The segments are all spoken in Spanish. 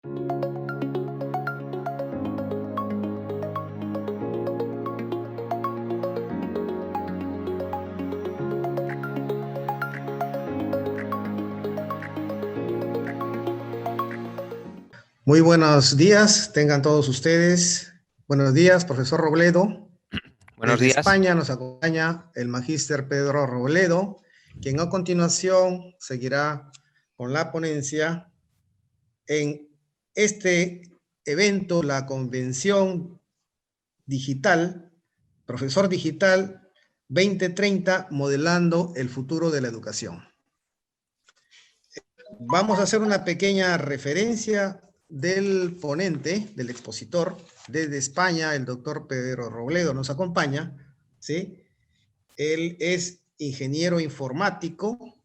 Muy buenos días, tengan todos ustedes. Buenos días, profesor Robledo. Buenos Desde días. España nos acompaña el magíster Pedro Robledo, quien a continuación seguirá con la ponencia en este evento, la Convención Digital, Profesor Digital 2030, modelando el futuro de la educación. Vamos a hacer una pequeña referencia del ponente, del expositor. Desde España, el doctor Pedro Robledo nos acompaña, ¿sí? Él es ingeniero informático,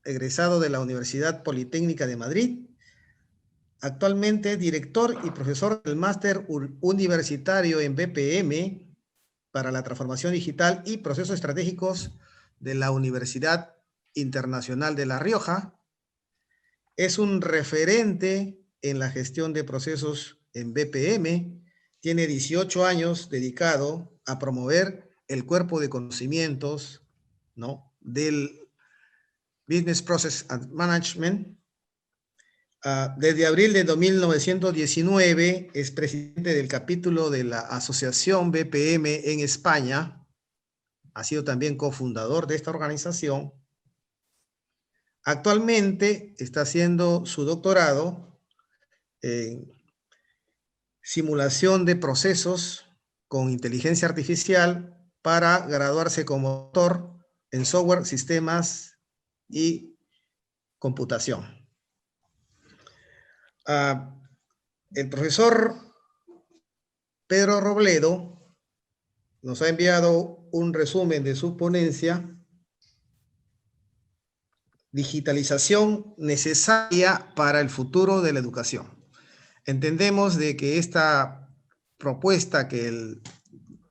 egresado de la Universidad Politécnica de Madrid. Actualmente director y profesor del máster universitario en BPM para la transformación digital y procesos estratégicos de la Universidad Internacional de La Rioja. Es un referente en la gestión de procesos en BPM. Tiene 18 años dedicado a promover el cuerpo de conocimientos, ¿no?, del Business Process and Management. Desde abril de 1919 es presidente del capítulo de la Asociación BPM en España. Ha sido también cofundador de esta organización. Actualmente está haciendo su doctorado en simulación de procesos con inteligencia artificial para graduarse como doctor en software, sistemas y computación. El profesor Pedro Robledo nos ha enviado un resumen de su ponencia: digitalización necesaria para el futuro de la educación. Entendemos de que esta propuesta que el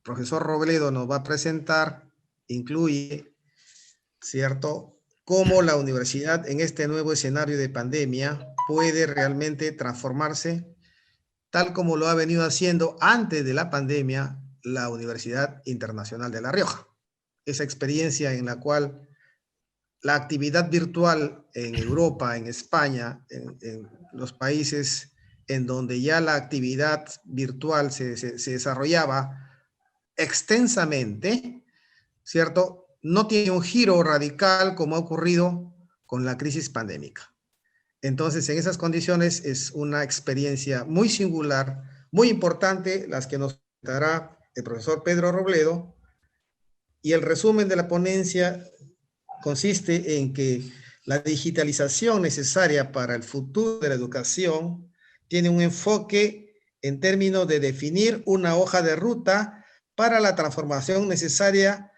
profesor Robledo nos va a presentar incluye, ¿cierto?, cómo la universidad en este nuevo escenario de pandemia puede realmente transformarse, tal como lo ha venido haciendo antes de la pandemia la Universidad Internacional de La Rioja. Esa experiencia en la cual la actividad virtual en Europa, en España, en los países en donde ya la actividad virtual se desarrollaba extensamente, ¿cierto?, no tiene un giro radical como ha ocurrido con la crisis pandémica. Entonces, en esas condiciones es una experiencia muy singular, muy importante, las que nos dará el profesor Pedro Robledo. Y el resumen de la ponencia consiste en que la digitalización necesaria para el futuro de la educación tiene un enfoque en términos de definir una hoja de ruta para la transformación necesaria,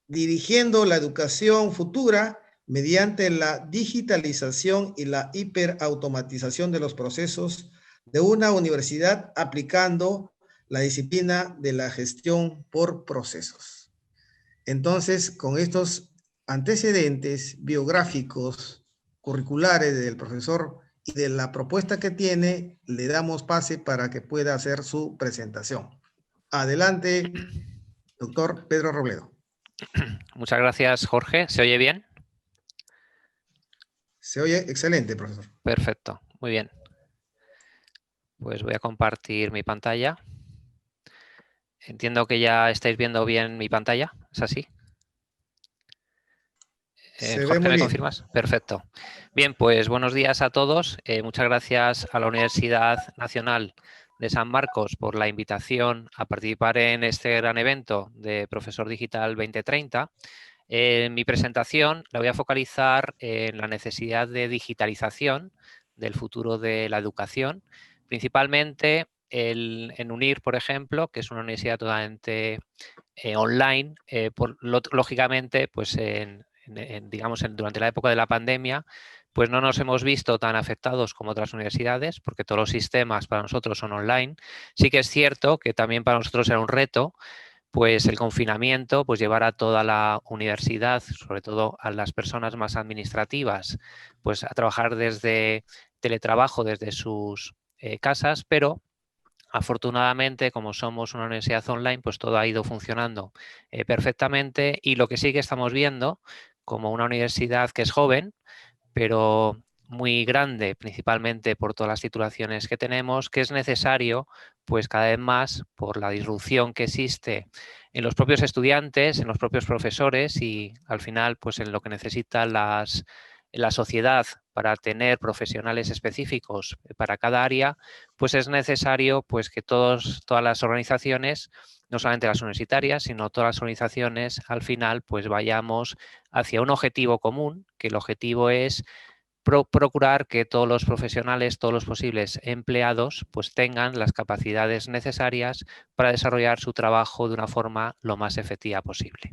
dirigiendo la educación futura mediante la digitalización y la hiperautomatización de los procesos de una universidad, aplicando la disciplina de la gestión por procesos. Entonces, con estos antecedentes biográficos, curriculares del profesor y de la propuesta que tiene, le damos pase para que pueda hacer su presentación. Adelante, doctor Pedro Robledo. Muchas gracias, Jorge. ¿Se oye bien? Se oye excelente, profesor. Perfecto, muy bien. Pues voy a compartir mi pantalla. Entiendo que ya estáis viendo bien mi pantalla, ¿es así? Se ve Jorge, muy ¿me bien. confirmas? Perfecto. Bien, pues buenos días a todos. Muchas gracias a la Universidad Nacional de San Marcos por la invitación a participar en este gran evento de Profesor Digital 2030. Mi presentación la voy a focalizar en la necesidad de digitalización del futuro de la educación, principalmente en UNIR, por ejemplo, que es una universidad totalmente online, lógicamente, pues durante la época de la pandemia, pues no nos hemos visto tan afectados como otras universidades, porque todos los sistemas para nosotros son online. Sí que es cierto que también para nosotros era un reto, pues el confinamiento pues llevar a toda la universidad, sobre todo a las personas más administrativas, pues a trabajar desde teletrabajo, desde sus casas, pero afortunadamente, como somos una universidad online, pues todo ha ido funcionando perfectamente, y lo que sí que estamos viendo, como una universidad que es joven, pero muy grande, principalmente por todas las titulaciones que tenemos, que es necesario, pues cada vez más, por la disrupción que existe en los propios estudiantes, en los propios profesores y al final, pues en lo que necesita la sociedad para tener profesionales específicos para cada área, pues es necesario pues que todas las organizaciones, no solamente las universitarias, sino todas las organizaciones, al final, pues vayamos hacia un objetivo común, que el objetivo es procurar que todos los profesionales, todos los posibles empleados, pues tengan las capacidades necesarias para desarrollar su trabajo de una forma lo más efectiva posible.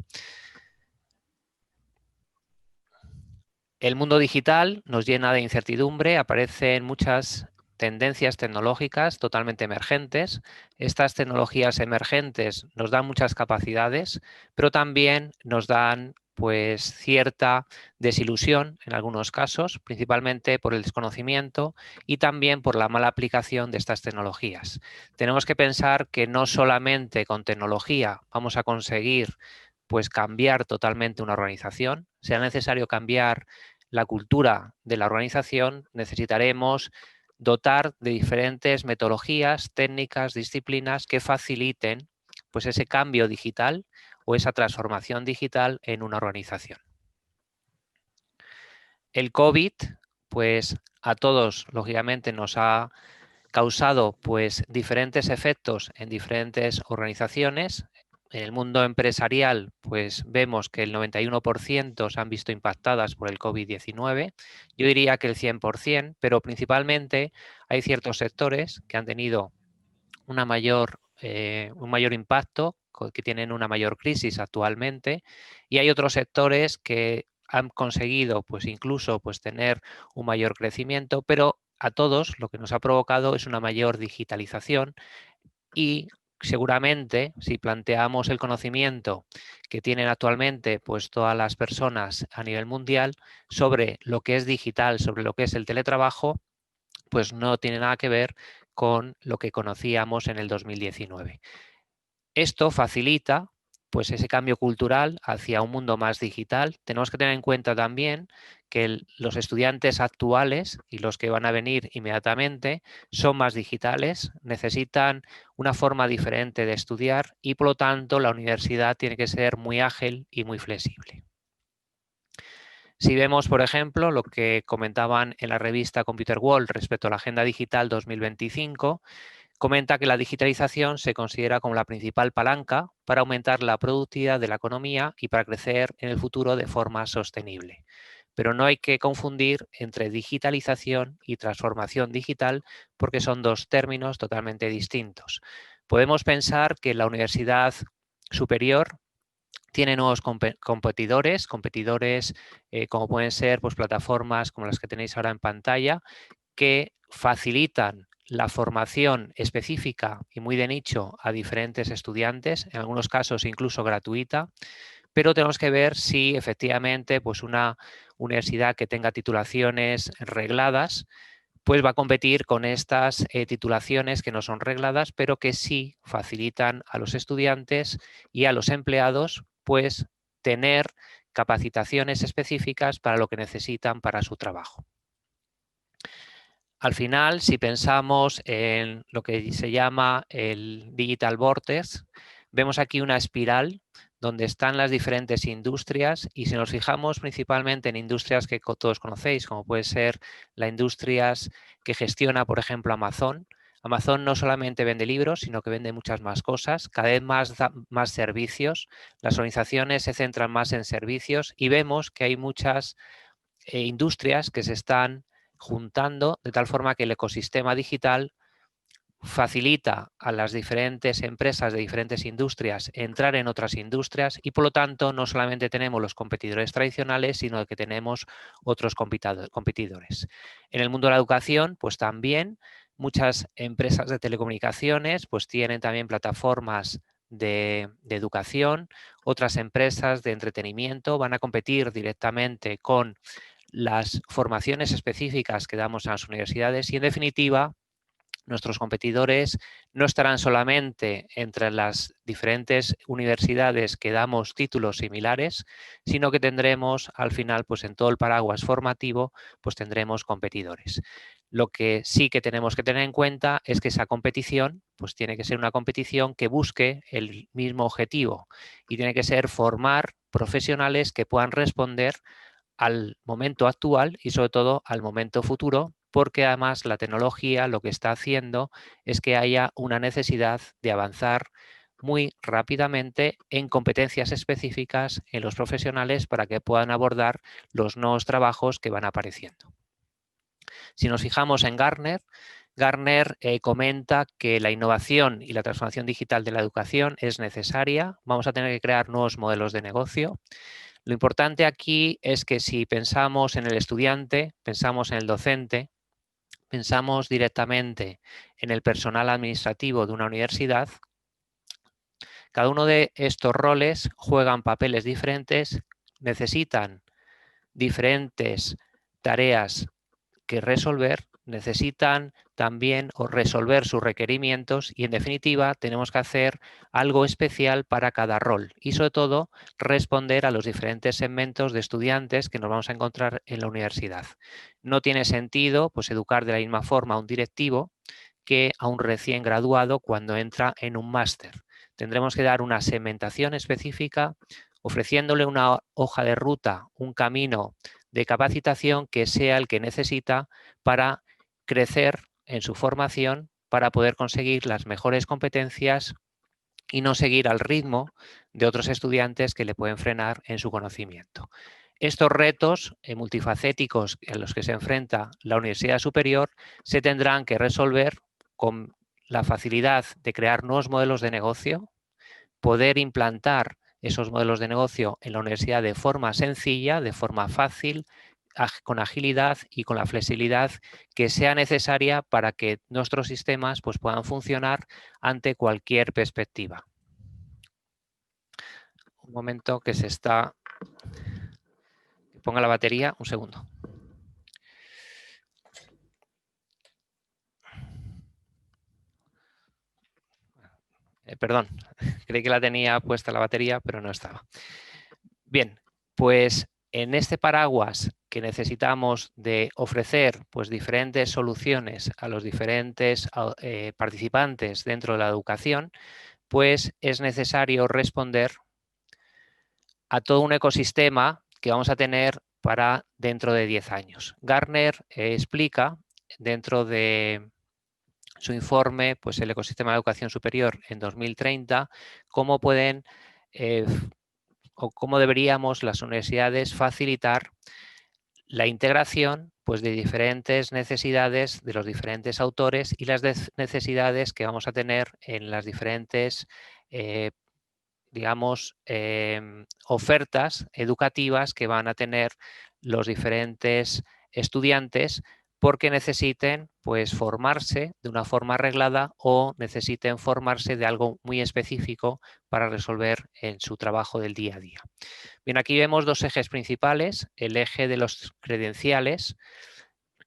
El mundo digital nos llena de incertidumbre, aparecen muchas tendencias tecnológicas totalmente emergentes. Estas tecnologías emergentes nos dan muchas capacidades, pero también nos dan pues cierta desilusión en algunos casos, principalmente por el desconocimiento y también por la mala aplicación de estas tecnologías. Tenemos que pensar que no solamente con tecnología vamos a conseguir pues cambiar totalmente una organización, sea necesario cambiar la cultura de la organización, necesitaremos dotar de diferentes metodologías, técnicas, disciplinas que faciliten pues ese cambio digital o esa transformación digital en una organización. El COVID, pues a todos, lógicamente, nos ha causado pues diferentes efectos en diferentes organizaciones. En el mundo empresarial, pues vemos que el 91% se han visto impactadas por el COVID-19. Yo diría que el 100%, pero principalmente hay ciertos sectores que han tenido un mayor impacto, que tienen una mayor crisis actualmente, y hay otros sectores que han conseguido pues incluso pues tener un mayor crecimiento, pero a todos lo que nos ha provocado es una mayor digitalización y seguramente si planteamos el conocimiento que tienen actualmente pues todas las personas a nivel mundial sobre lo que es digital, sobre lo que es el teletrabajo, pues no tiene nada que ver con lo que conocíamos en el 2019. Esto facilita pues ese cambio cultural hacia un mundo más digital. Tenemos que tener en cuenta también que los estudiantes actuales y los que van a venir inmediatamente son más digitales, necesitan una forma diferente de estudiar y por lo tanto la universidad tiene que ser muy ágil y muy flexible. Si vemos, por ejemplo, lo que comentaban en la revista Computer World respecto a la Agenda Digital 2025, comenta que la digitalización se considera como la principal palanca para aumentar la productividad de la economía y para crecer en el futuro de forma sostenible. Pero no hay que confundir entre digitalización y transformación digital porque son dos términos totalmente distintos. Podemos pensar que la universidad superior tiene nuevos competidores como pueden ser pues, plataformas como las que tenéis ahora en pantalla, que facilitan la formación específica y muy de nicho a diferentes estudiantes, en algunos casos incluso gratuita, pero tenemos que ver si efectivamente pues una universidad que tenga titulaciones regladas pues va a competir con estas titulaciones que no son regladas, pero que sí facilitan a los estudiantes y a los empleados pues tener capacitaciones específicas para lo que necesitan para su trabajo. Al final, si pensamos en lo que se llama el Digital Vortex, vemos aquí una espiral donde están las diferentes industrias y si nos fijamos principalmente en industrias que todos conocéis, como puede ser las industrias que gestiona, por ejemplo, Amazon. Amazon no solamente vende libros, sino que vende muchas más cosas, cada vez más servicios. Las organizaciones se centran más en servicios y vemos que hay muchas industrias que se están juntando de tal forma que el ecosistema digital facilita a las diferentes empresas de diferentes industrias entrar en otras industrias y por lo tanto no solamente tenemos los competidores tradicionales, sino que tenemos otros competidores. En el mundo de la educación, pues también muchas empresas de telecomunicaciones pues tienen también plataformas de educación, otras empresas de entretenimiento van a competir directamente con las formaciones específicas que damos a las universidades y, en definitiva, nuestros competidores no estarán solamente entre las diferentes universidades que damos títulos similares, sino que tendremos al final, pues en todo el paraguas formativo, pues tendremos competidores. Lo que sí que tenemos que tener en cuenta es que esa competición, pues tiene que ser una competición que busque el mismo objetivo y tiene que ser formar profesionales que puedan responder al momento actual y sobre todo al momento futuro, porque además la tecnología lo que está haciendo es que haya una necesidad de avanzar muy rápidamente en competencias específicas en los profesionales para que puedan abordar los nuevos trabajos que van apareciendo. Si nos fijamos en Gartner, Gartner comenta que la innovación y la transformación digital de la educación es necesaria. Vamos a tener que crear nuevos modelos de negocio. Lo importante aquí es que si pensamos en el estudiante, pensamos en el docente, pensamos directamente en el personal administrativo de una universidad, cada uno de estos roles juegan papeles diferentes, necesitan diferentes tareas que resolver, necesitan también resolver sus requerimientos y, en definitiva, tenemos que hacer algo especial para cada rol y, sobre todo, responder a los diferentes segmentos de estudiantes que nos vamos a encontrar en la universidad. No tiene sentido, pues, educar de la misma forma a un directivo que a un recién graduado cuando entra en un máster. Tendremos que dar una segmentación específica, ofreciéndole una hoja de ruta, un camino de capacitación que sea el que necesita para crecer en su formación, para poder conseguir las mejores competencias y no seguir al ritmo de otros estudiantes que le pueden frenar en su conocimiento. Estos retos multifacéticos en los que se enfrenta la Universidad Superior se tendrán que resolver con la facilidad de crear nuevos modelos de negocio, poder implantar esos modelos de negocio en la universidad de forma sencilla, de forma fácil, con agilidad y con la flexibilidad que sea necesaria para que nuestros sistemas, pues, puedan funcionar ante cualquier perspectiva. Un momento que se está... Que ponga la batería, un segundo. Perdón, creí que la tenía puesta la batería, pero no estaba. Bien, pues en este paraguas que necesitamos de ofrecer, pues, diferentes soluciones a los diferentes participantes dentro de la educación, pues es necesario responder a todo un ecosistema que vamos a tener para dentro de 10 años. Gartner explica dentro de su informe, pues, el ecosistema de educación superior en 2030, cómo pueden o cómo deberíamos las universidades facilitar la integración, pues, de diferentes necesidades de los diferentes autores y las necesidades que vamos a tener en las diferentes, digamos, ofertas educativas que van a tener los diferentes estudiantes, porque necesiten, pues, formarse de una forma arreglada o necesiten formarse de algo muy específico para resolver en su trabajo del día a día. Bien, aquí vemos dos ejes principales: el eje de los credenciales.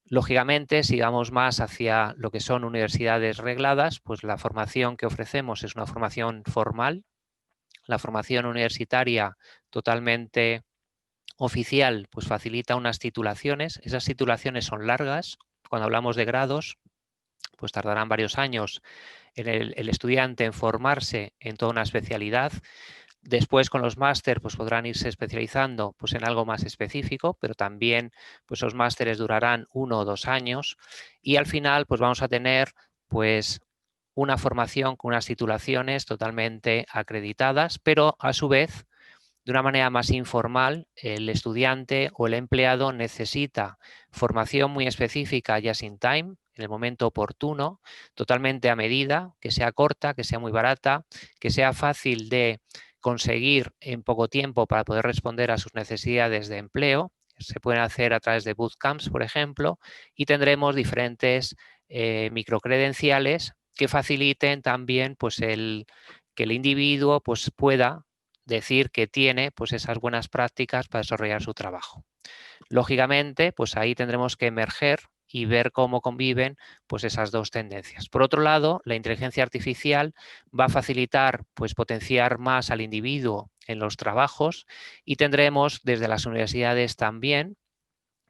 Lógicamente, si vamos más hacia lo que son universidades regladas, pues la formación que ofrecemos es una formación formal. La formación universitaria totalmente oficial, pues facilita unas titulaciones. Esas titulaciones son largas. Cuando hablamos de grados, pues tardarán varios años en el estudiante en formarse en toda una especialidad. Después, con los máster, pues podrán irse especializando, pues, en algo más específico, pero también, pues, los másteres durarán 1 o 2 años y al final, pues, vamos a tener, pues, una formación con unas titulaciones totalmente acreditadas, pero a su vez, de una manera más informal, el estudiante o el empleado necesita formación muy específica just in time, en el momento oportuno, totalmente a medida, que sea corta, que sea muy barata, que sea fácil de conseguir en poco tiempo para poder responder a sus necesidades de empleo. Se pueden hacer a través de bootcamps, por ejemplo, y tendremos diferentes microcredenciales que faciliten también, pues, el que el individuo pues, pueda decir que tiene pues, esas buenas prácticas para desarrollar su trabajo. Lógicamente, pues ahí tendremos que emerger y ver cómo conviven pues, esas dos tendencias. Por otro lado, la inteligencia artificial va a facilitar pues, potenciar más al individuo en los trabajos y tendremos desde las universidades también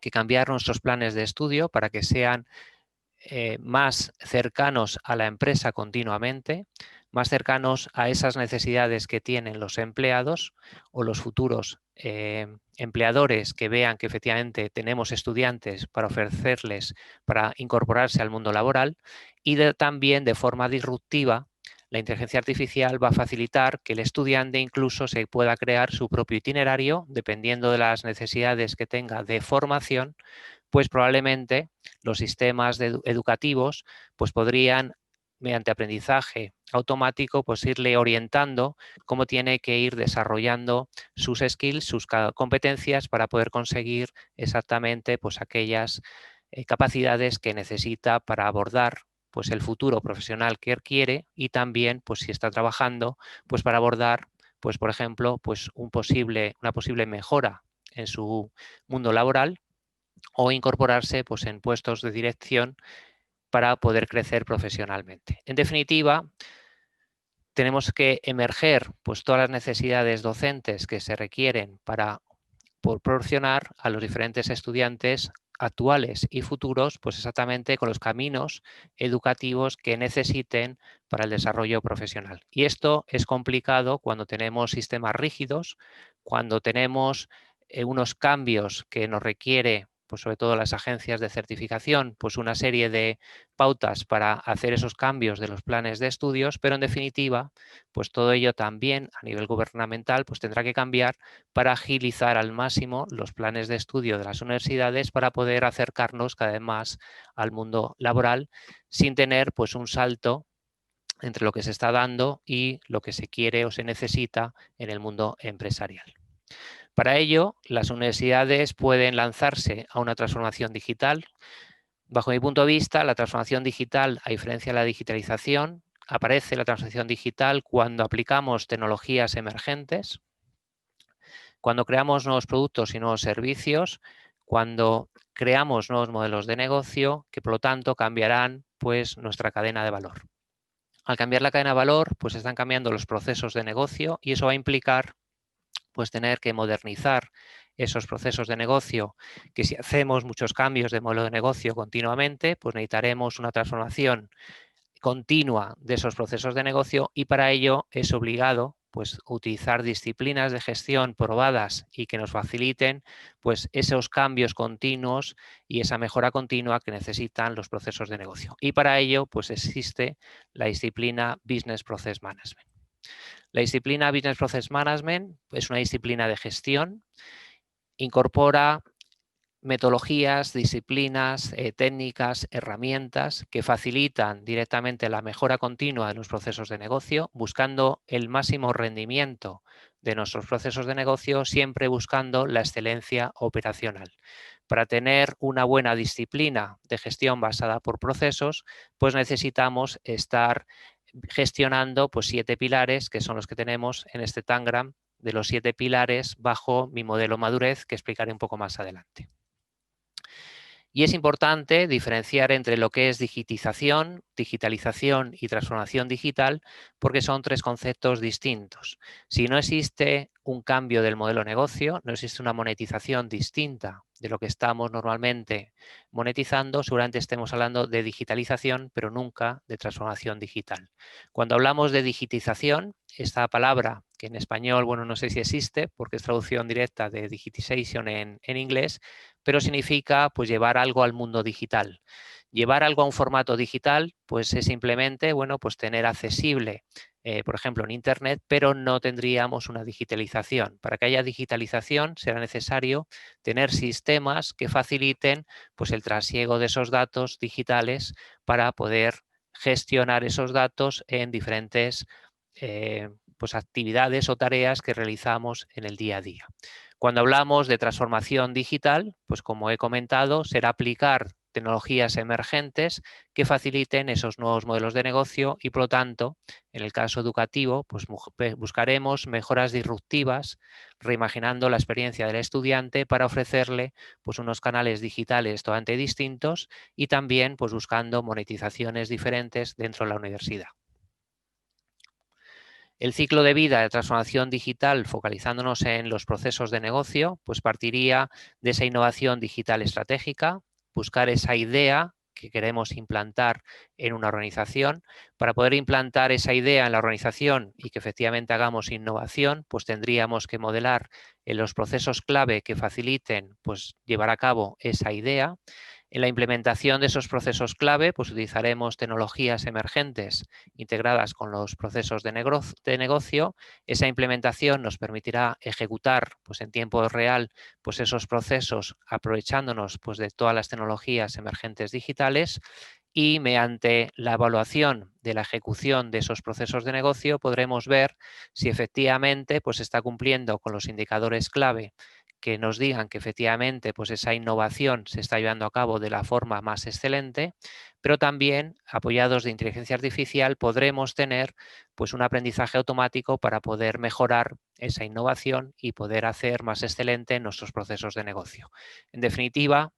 que cambiar nuestros planes de estudio para que sean más cercanos a la empresa continuamente, más cercanos a esas necesidades que tienen los empleados o los futuros empleadores que vean que efectivamente tenemos estudiantes para ofrecerles para incorporarse al mundo laboral y también de forma disruptiva. La inteligencia artificial va a facilitar que el estudiante incluso se pueda crear su propio itinerario dependiendo de las necesidades que tenga de formación, pues probablemente los sistemas educativos pues podrían, mediante aprendizaje automático, pues irle orientando cómo tiene que ir desarrollando sus skills, sus competencias para poder conseguir exactamente pues aquellas capacidades que necesita para abordar pues el futuro profesional que quiere y también pues si está trabajando pues para abordar pues por ejemplo pues una posible mejora en su mundo laboral o incorporarse pues, en puestos de dirección para poder crecer profesionalmente. En definitiva, tenemos que emerger pues, todas las necesidades docentes que se requieren para proporcionar a los diferentes estudiantes actuales y futuros, pues exactamente con los caminos educativos que necesiten para el desarrollo profesional. Y esto es complicado cuando tenemos sistemas rígidos, cuando tenemos unos cambios que nos requiere, pues sobre todo las agencias de certificación, pues una serie de pautas para hacer esos cambios de los planes de estudios, pero en definitiva, pues todo ello también a nivel gubernamental pues tendrá que cambiar para agilizar al máximo los planes de estudio de las universidades para poder acercarnos cada vez más al mundo laboral sin tener pues un salto entre lo que se está dando y lo que se quiere o se necesita en el mundo empresarial. Para ello, las universidades pueden lanzarse a una transformación digital. Bajo mi punto de vista, la transformación digital, a diferencia de la digitalización, aparece la transformación digital cuando aplicamos tecnologías emergentes, cuando creamos nuevos productos y nuevos servicios, cuando creamos nuevos modelos de negocio que por lo tanto cambiarán pues nuestra cadena de valor. Al cambiar la cadena de valor, pues están cambiando los procesos de negocio y eso va a implicar pues tener que modernizar esos procesos de negocio, que si hacemos muchos cambios de modelo de negocio continuamente, pues necesitaremos una transformación continua de esos procesos de negocio y para ello es obligado pues utilizar disciplinas de gestión probadas y que nos faciliten pues esos cambios continuos y esa mejora continua que necesitan los procesos de negocio. Y para ello pues existe la disciplina Business Process Management. La disciplina Business Process Management es una disciplina de gestión, incorpora metodologías, disciplinas, técnicas, herramientas que facilitan directamente la mejora continua de los procesos de negocio, buscando el máximo rendimiento de nuestros procesos de negocio, siempre buscando la excelencia operacional. Para tener una buena disciplina de gestión basada por procesos, pues necesitamos estar gestionando pues 7 pilares que son los que tenemos en este Tangram de los 7 pilares bajo mi modelo madurez que explicaré un poco más adelante. Y es importante diferenciar entre lo que es digitalización y transformación digital, porque son 3 conceptos distintos. Si no existe un cambio del modelo de negocio, no existe una monetización distinta de lo que estamos normalmente monetizando, seguramente estemos hablando de digitalización, pero nunca de transformación digital. Cuando hablamos de digitización, esta palabra, que en español, bueno, no sé si existe, porque es traducción directa de digitization en inglés, pero significa pues llevar algo al mundo digital. Llevar algo a un formato digital pues es simplemente bueno, pues tener accesible, por ejemplo, en Internet, pero no tendríamos una digitalización. Para que haya digitalización será necesario tener sistemas que faciliten pues, el trasiego de esos datos digitales para poder gestionar esos datos en diferentes pues, actividades o tareas que realizamos en el día a día. Cuando hablamos de transformación digital, pues como he comentado, será aplicar tecnologías emergentes que faciliten esos nuevos modelos de negocio y, por lo tanto, en el caso educativo, pues buscaremos mejoras disruptivas, reimaginando la experiencia del estudiante para ofrecerle pues unos canales digitales totalmente distintos y también pues buscando monetizaciones diferentes dentro de la universidad. El ciclo de vida de transformación digital, focalizándonos en los procesos de negocio, pues partiría de esa innovación digital estratégica, buscar esa idea que queremos implantar en una organización. Para poder implantar esa idea en la organización y que efectivamente hagamos innovación, pues tendríamos que modelar en los procesos clave que faciliten pues, llevar a cabo esa idea. En la implementación de esos procesos clave, pues utilizaremos tecnologías emergentes integradas con los procesos de negocio. Esa implementación nos permitirá ejecutar pues, en tiempo real pues, esos procesos aprovechándonos pues, de todas las tecnologías emergentes digitales y mediante la evaluación de la ejecución de esos procesos de negocio podremos ver si efectivamente pues, está cumpliendo con los indicadores clave que nos digan que efectivamente pues esa innovación se está llevando a cabo de la forma más excelente, pero también apoyados de inteligencia artificial podremos tener pues un aprendizaje automático para poder mejorar esa innovación y poder hacer más excelente nuestros procesos de negocio. En definitiva,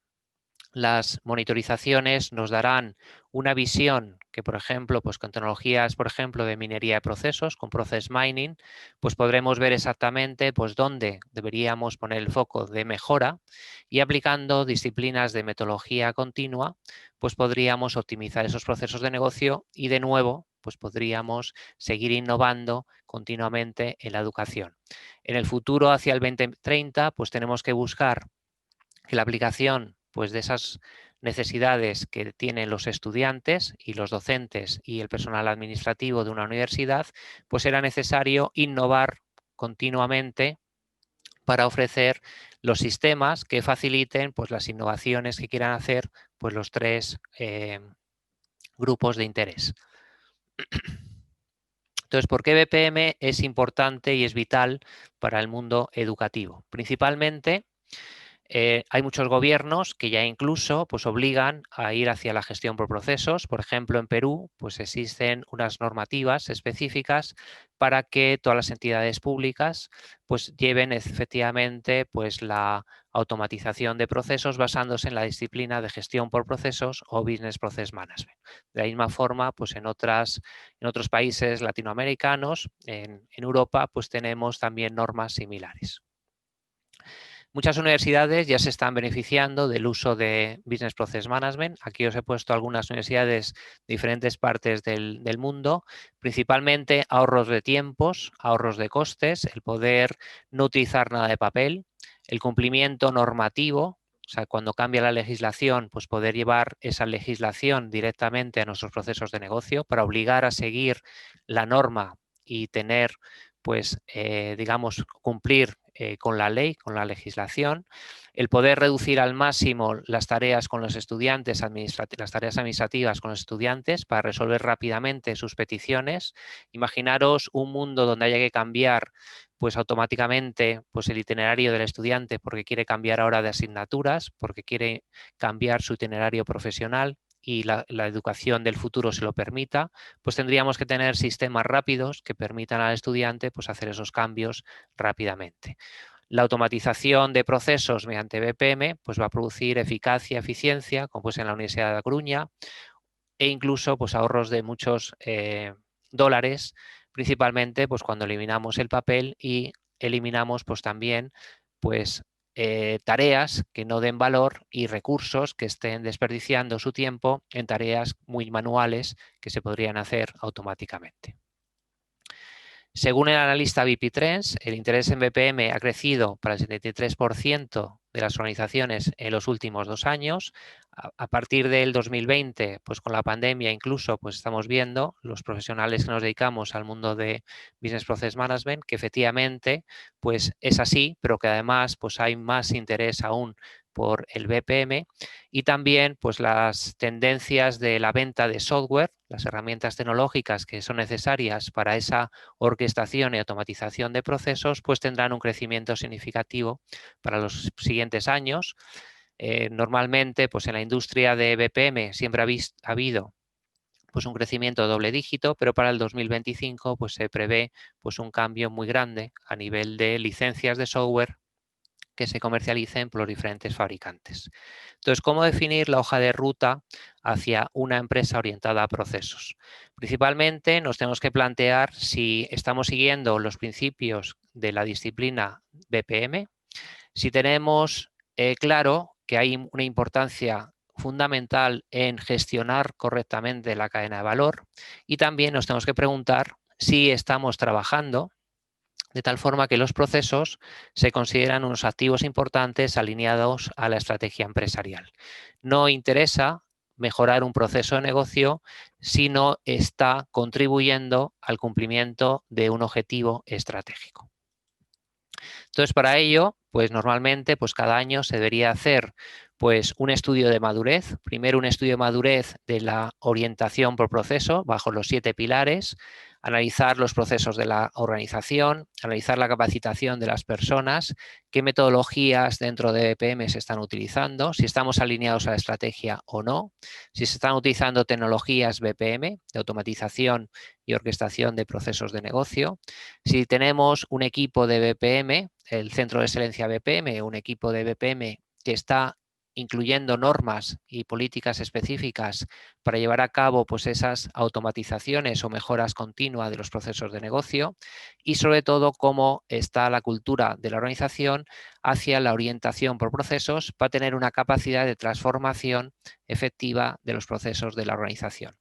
las monitorizaciones nos darán una visión que, por ejemplo, pues con tecnologías, por ejemplo, de minería de procesos, con process mining, pues podremos ver exactamente pues dónde deberíamos poner el foco de mejora y aplicando disciplinas de metodología continua, pues podríamos optimizar esos procesos de negocio y de nuevo, pues podríamos seguir innovando continuamente en la educación. En el futuro, hacia el 2030, pues tenemos que buscar que la aplicación pues, de esas necesidades que tienen los estudiantes y los docentes y el personal administrativo de una universidad, pues era necesario innovar continuamente para ofrecer los sistemas que faciliten pues, las innovaciones que quieran hacer pues, los tres grupos de interés. Entonces, ¿por qué BPM es importante y es vital para el mundo educativo? Principalmente, hay muchos gobiernos que ya incluso pues, obligan a ir hacia la gestión por procesos. Por ejemplo, en Perú pues, existen unas normativas específicas para que todas las entidades públicas pues, lleven efectivamente pues, la automatización de procesos basándose en la disciplina de gestión por procesos o Business Process Management. De la misma forma, pues, en otros países latinoamericanos, en Europa, pues tenemos también normas similares. Muchas universidades ya se están beneficiando del uso de Business Process Management. Aquí os he puesto algunas universidades de diferentes partes del mundo, principalmente ahorros de tiempos, ahorros de costes, el poder no utilizar nada de papel, el cumplimiento normativo, o sea, cuando cambia la legislación, pues poder llevar esa legislación directamente a nuestros procesos de negocio para obligar a seguir la norma y tener, pues, digamos, cumplir con la ley, con la legislación, el poder reducir al máximo las tareas con los estudiantes, las tareas administrativas con los estudiantes para resolver rápidamente sus peticiones. Imaginaros un mundo donde haya que cambiar pues automáticamente pues el itinerario del estudiante porque quiere cambiar ahora de asignaturas, porque quiere cambiar su itinerario profesional y la educación del futuro se lo permita, pues tendríamos que tener sistemas rápidos que permitan al estudiante pues hacer esos cambios rápidamente. La automatización de procesos mediante BPM pues va a producir eficacia, eficiencia, como pues en la Universidad de La Coruña, e incluso pues ahorros de muchos dólares, principalmente pues cuando eliminamos el papel y eliminamos pues también pues tareas que no den valor y recursos que estén desperdiciando su tiempo en tareas muy manuales que se podrían hacer automáticamente. Según el analista BP Trends, el interés en BPM ha crecido para el 73% de las organizaciones en los últimos 2 años. A partir del 2020, pues con la pandemia incluso, pues estamos viendo los profesionales que nos dedicamos al mundo de Business Process Management, que efectivamente pues es así, pero que además pues hay más interés aún por el BPM y también pues las tendencias de la venta de software, las herramientas tecnológicas que son necesarias para esa orquestación y automatización de procesos, pues tendrán un crecimiento significativo para los siguientes años. Normalmente, pues en la industria de BPM siempre ha habido pues un crecimiento de doble dígito, pero para el 2025 pues se prevé pues un cambio muy grande a nivel de licencias de software que se comercialicen por los diferentes fabricantes. Entonces, ¿cómo definir la hoja de ruta hacia una empresa orientada a procesos? Principalmente nos tenemos que plantear si estamos siguiendo los principios de la disciplina BPM, si tenemos claro que hay una importancia fundamental en gestionar correctamente la cadena de valor, y también nos tenemos que preguntar si estamos trabajando de tal forma que los procesos se consideran unos activos importantes alineados a la estrategia empresarial. No interesa mejorar un proceso de negocio si no está contribuyendo al cumplimiento de un objetivo estratégico. Entonces, para ello, pues normalmente, pues cada año se debería hacer pues un estudio de madurez. Primero, un estudio de madurez de la orientación por proceso bajo los 7 pilares, analizar los procesos de la organización, analizar la capacitación de las personas, qué metodologías dentro de BPM se están utilizando, si estamos alineados a la estrategia o no, si se están utilizando tecnologías BPM de automatización y orquestación de procesos de negocio, si tenemos un equipo de BPM, el Centro de Excelencia BPM, un equipo de BPM que está incluyendo normas y políticas específicas para llevar a cabo pues, esas automatizaciones o mejoras continuas de los procesos de negocio, y sobre todo cómo está la cultura de la organización hacia la orientación por procesos para tener una capacidad de transformación efectiva de los procesos de la organización.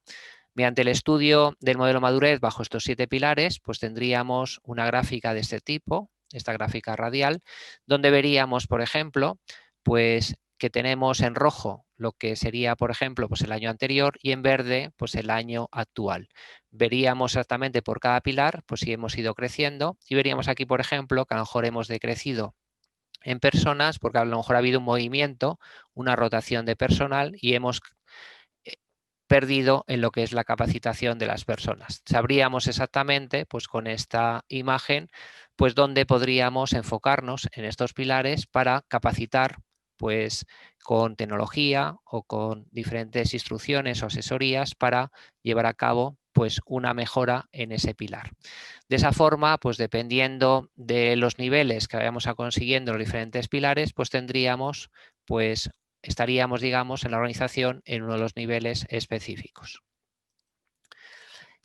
Mediante el estudio del modelo madurez bajo estos 7 pilares, pues tendríamos una gráfica de este tipo, esta gráfica radial, donde veríamos, por ejemplo, pues que tenemos en rojo lo que sería, por ejemplo, pues el año anterior, y en verde, pues el año actual. Veríamos exactamente por cada pilar, pues si hemos ido creciendo, y veríamos aquí, por ejemplo, que a lo mejor hemos decrecido en personas, porque a lo mejor ha habido un movimiento, una rotación de personal, y hemos perdido en lo que es la capacitación de las personas. Sabríamos exactamente, pues con esta imagen, pues dónde podríamos enfocarnos en estos pilares para capacitar, pues con tecnología o con diferentes instrucciones o asesorías para llevar a cabo pues una mejora en ese pilar. De esa forma, pues dependiendo de los niveles que vayamos consiguiendo los diferentes pilares, pues tendríamos pues estaríamos, digamos, en la organización en uno de los niveles específicos.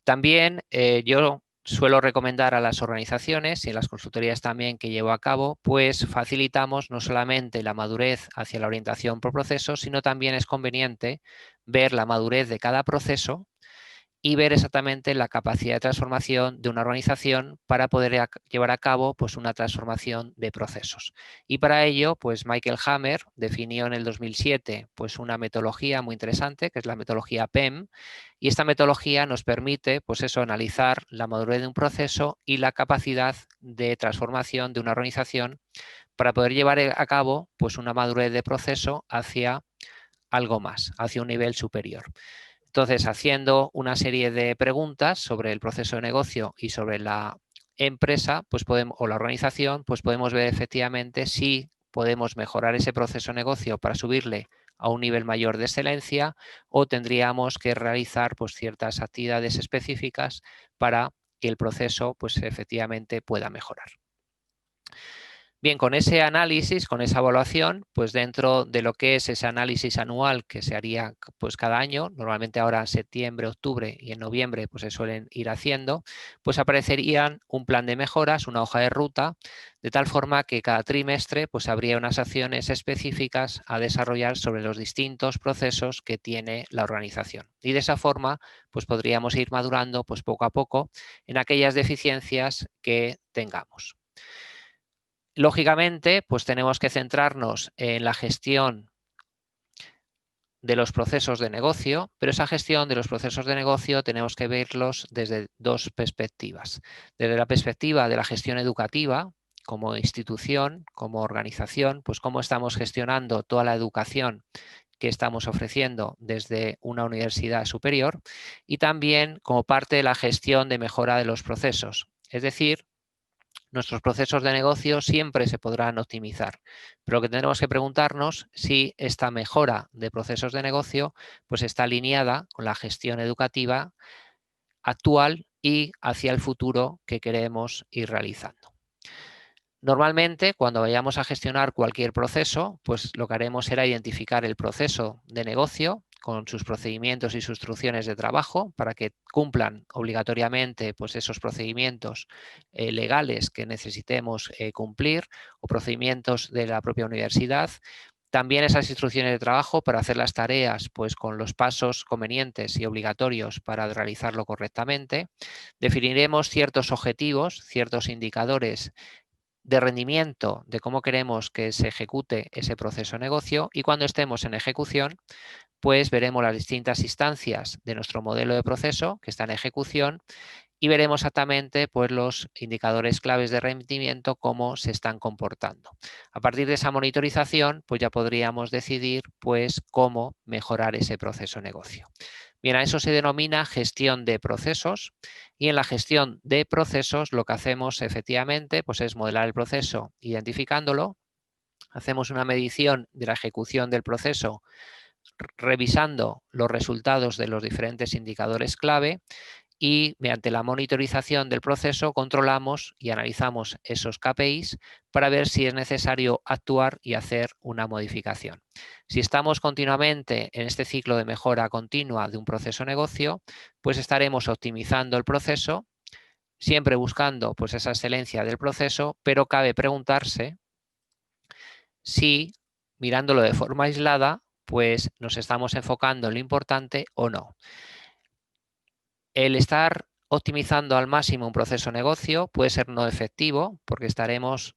También yo suelo recomendar a las organizaciones y en las consultorías también que llevo a cabo, pues facilitamos no solamente la madurez hacia la orientación por procesos, sino también es conveniente ver la madurez de cada proceso y ver exactamente la capacidad de transformación de una organización para poder llevar a cabo pues, una transformación de procesos. Y para ello, pues Michael Hammer definió en el 2007 pues, una metodología muy interesante, que es la metodología PEM, y esta metodología nos permite pues eso, analizar la madurez de un proceso y la capacidad de transformación de una organización para poder llevar a cabo pues, una madurez de proceso hacia algo más, hacia un nivel superior. Entonces, haciendo una serie de preguntas sobre el proceso de negocio y sobre la empresa pues podemos, o la organización, pues podemos ver efectivamente si podemos mejorar ese proceso de negocio para subirle a un nivel mayor de excelencia, o tendríamos que realizar pues, ciertas actividades específicas para que el proceso pues, efectivamente pueda mejorar. Bien, con ese análisis, con esa evaluación, pues dentro de lo que es ese análisis anual que se haría pues cada año, normalmente ahora en septiembre, octubre y en noviembre pues se suelen ir haciendo, pues aparecerían un plan de mejoras, una hoja de ruta, de tal forma que cada trimestre pues habría unas acciones específicas a desarrollar sobre los distintos procesos que tiene la organización. Y de esa forma pues podríamos ir madurando pues poco a poco en aquellas deficiencias que tengamos. Lógicamente, pues tenemos que centrarnos en la gestión de los procesos de negocio, pero esa gestión de los procesos de negocio tenemos que verlos desde 2 perspectivas. Desde la perspectiva de la gestión educativa, como institución, como organización, pues cómo estamos gestionando toda la educación que estamos ofreciendo desde una universidad superior, y también como parte de la gestión de mejora de los procesos, es decir, nuestros procesos de negocio siempre se podrán optimizar, pero lo que tendremos que preguntarnos si esta mejora de procesos de negocio pues está alineada con la gestión educativa actual y hacia el futuro que queremos ir realizando. Normalmente, cuando vayamos a gestionar cualquier proceso, pues lo que haremos será identificar el proceso de negocio con sus procedimientos y sus instrucciones de trabajo para que cumplan obligatoriamente pues, esos procedimientos legales que necesitemos cumplir o procedimientos de la propia universidad. También esas instrucciones de trabajo para hacer las tareas pues, con los pasos convenientes y obligatorios para realizarlo correctamente. Definiremos ciertos objetivos, ciertos indicadores de rendimiento de cómo queremos que se ejecute ese proceso de negocio y cuando estemos en ejecución, pues veremos las distintas instancias de nuestro modelo de proceso que está en ejecución y veremos exactamente pues, los indicadores claves de rendimiento, cómo se están comportando. A partir de esa monitorización, pues ya podríamos decidir pues, cómo mejorar ese proceso de negocio. Bien, a eso se denomina gestión de procesos y en la gestión de procesos lo que hacemos efectivamente pues es modelar el proceso identificándolo, hacemos una medición de la ejecución del proceso revisando los resultados de los diferentes indicadores clave y mediante la monitorización del proceso controlamos y analizamos esos KPIs para ver si es necesario actuar y hacer una modificación. Si estamos continuamente en este ciclo de mejora continua de un proceso de negocio, pues estaremos optimizando el proceso, siempre buscando pues, esa excelencia del proceso, pero cabe preguntarse si, mirándolo de forma aislada, pues nos estamos enfocando en lo importante o no. El estar optimizando al máximo un proceso de negocio puede ser no efectivo porque estaremos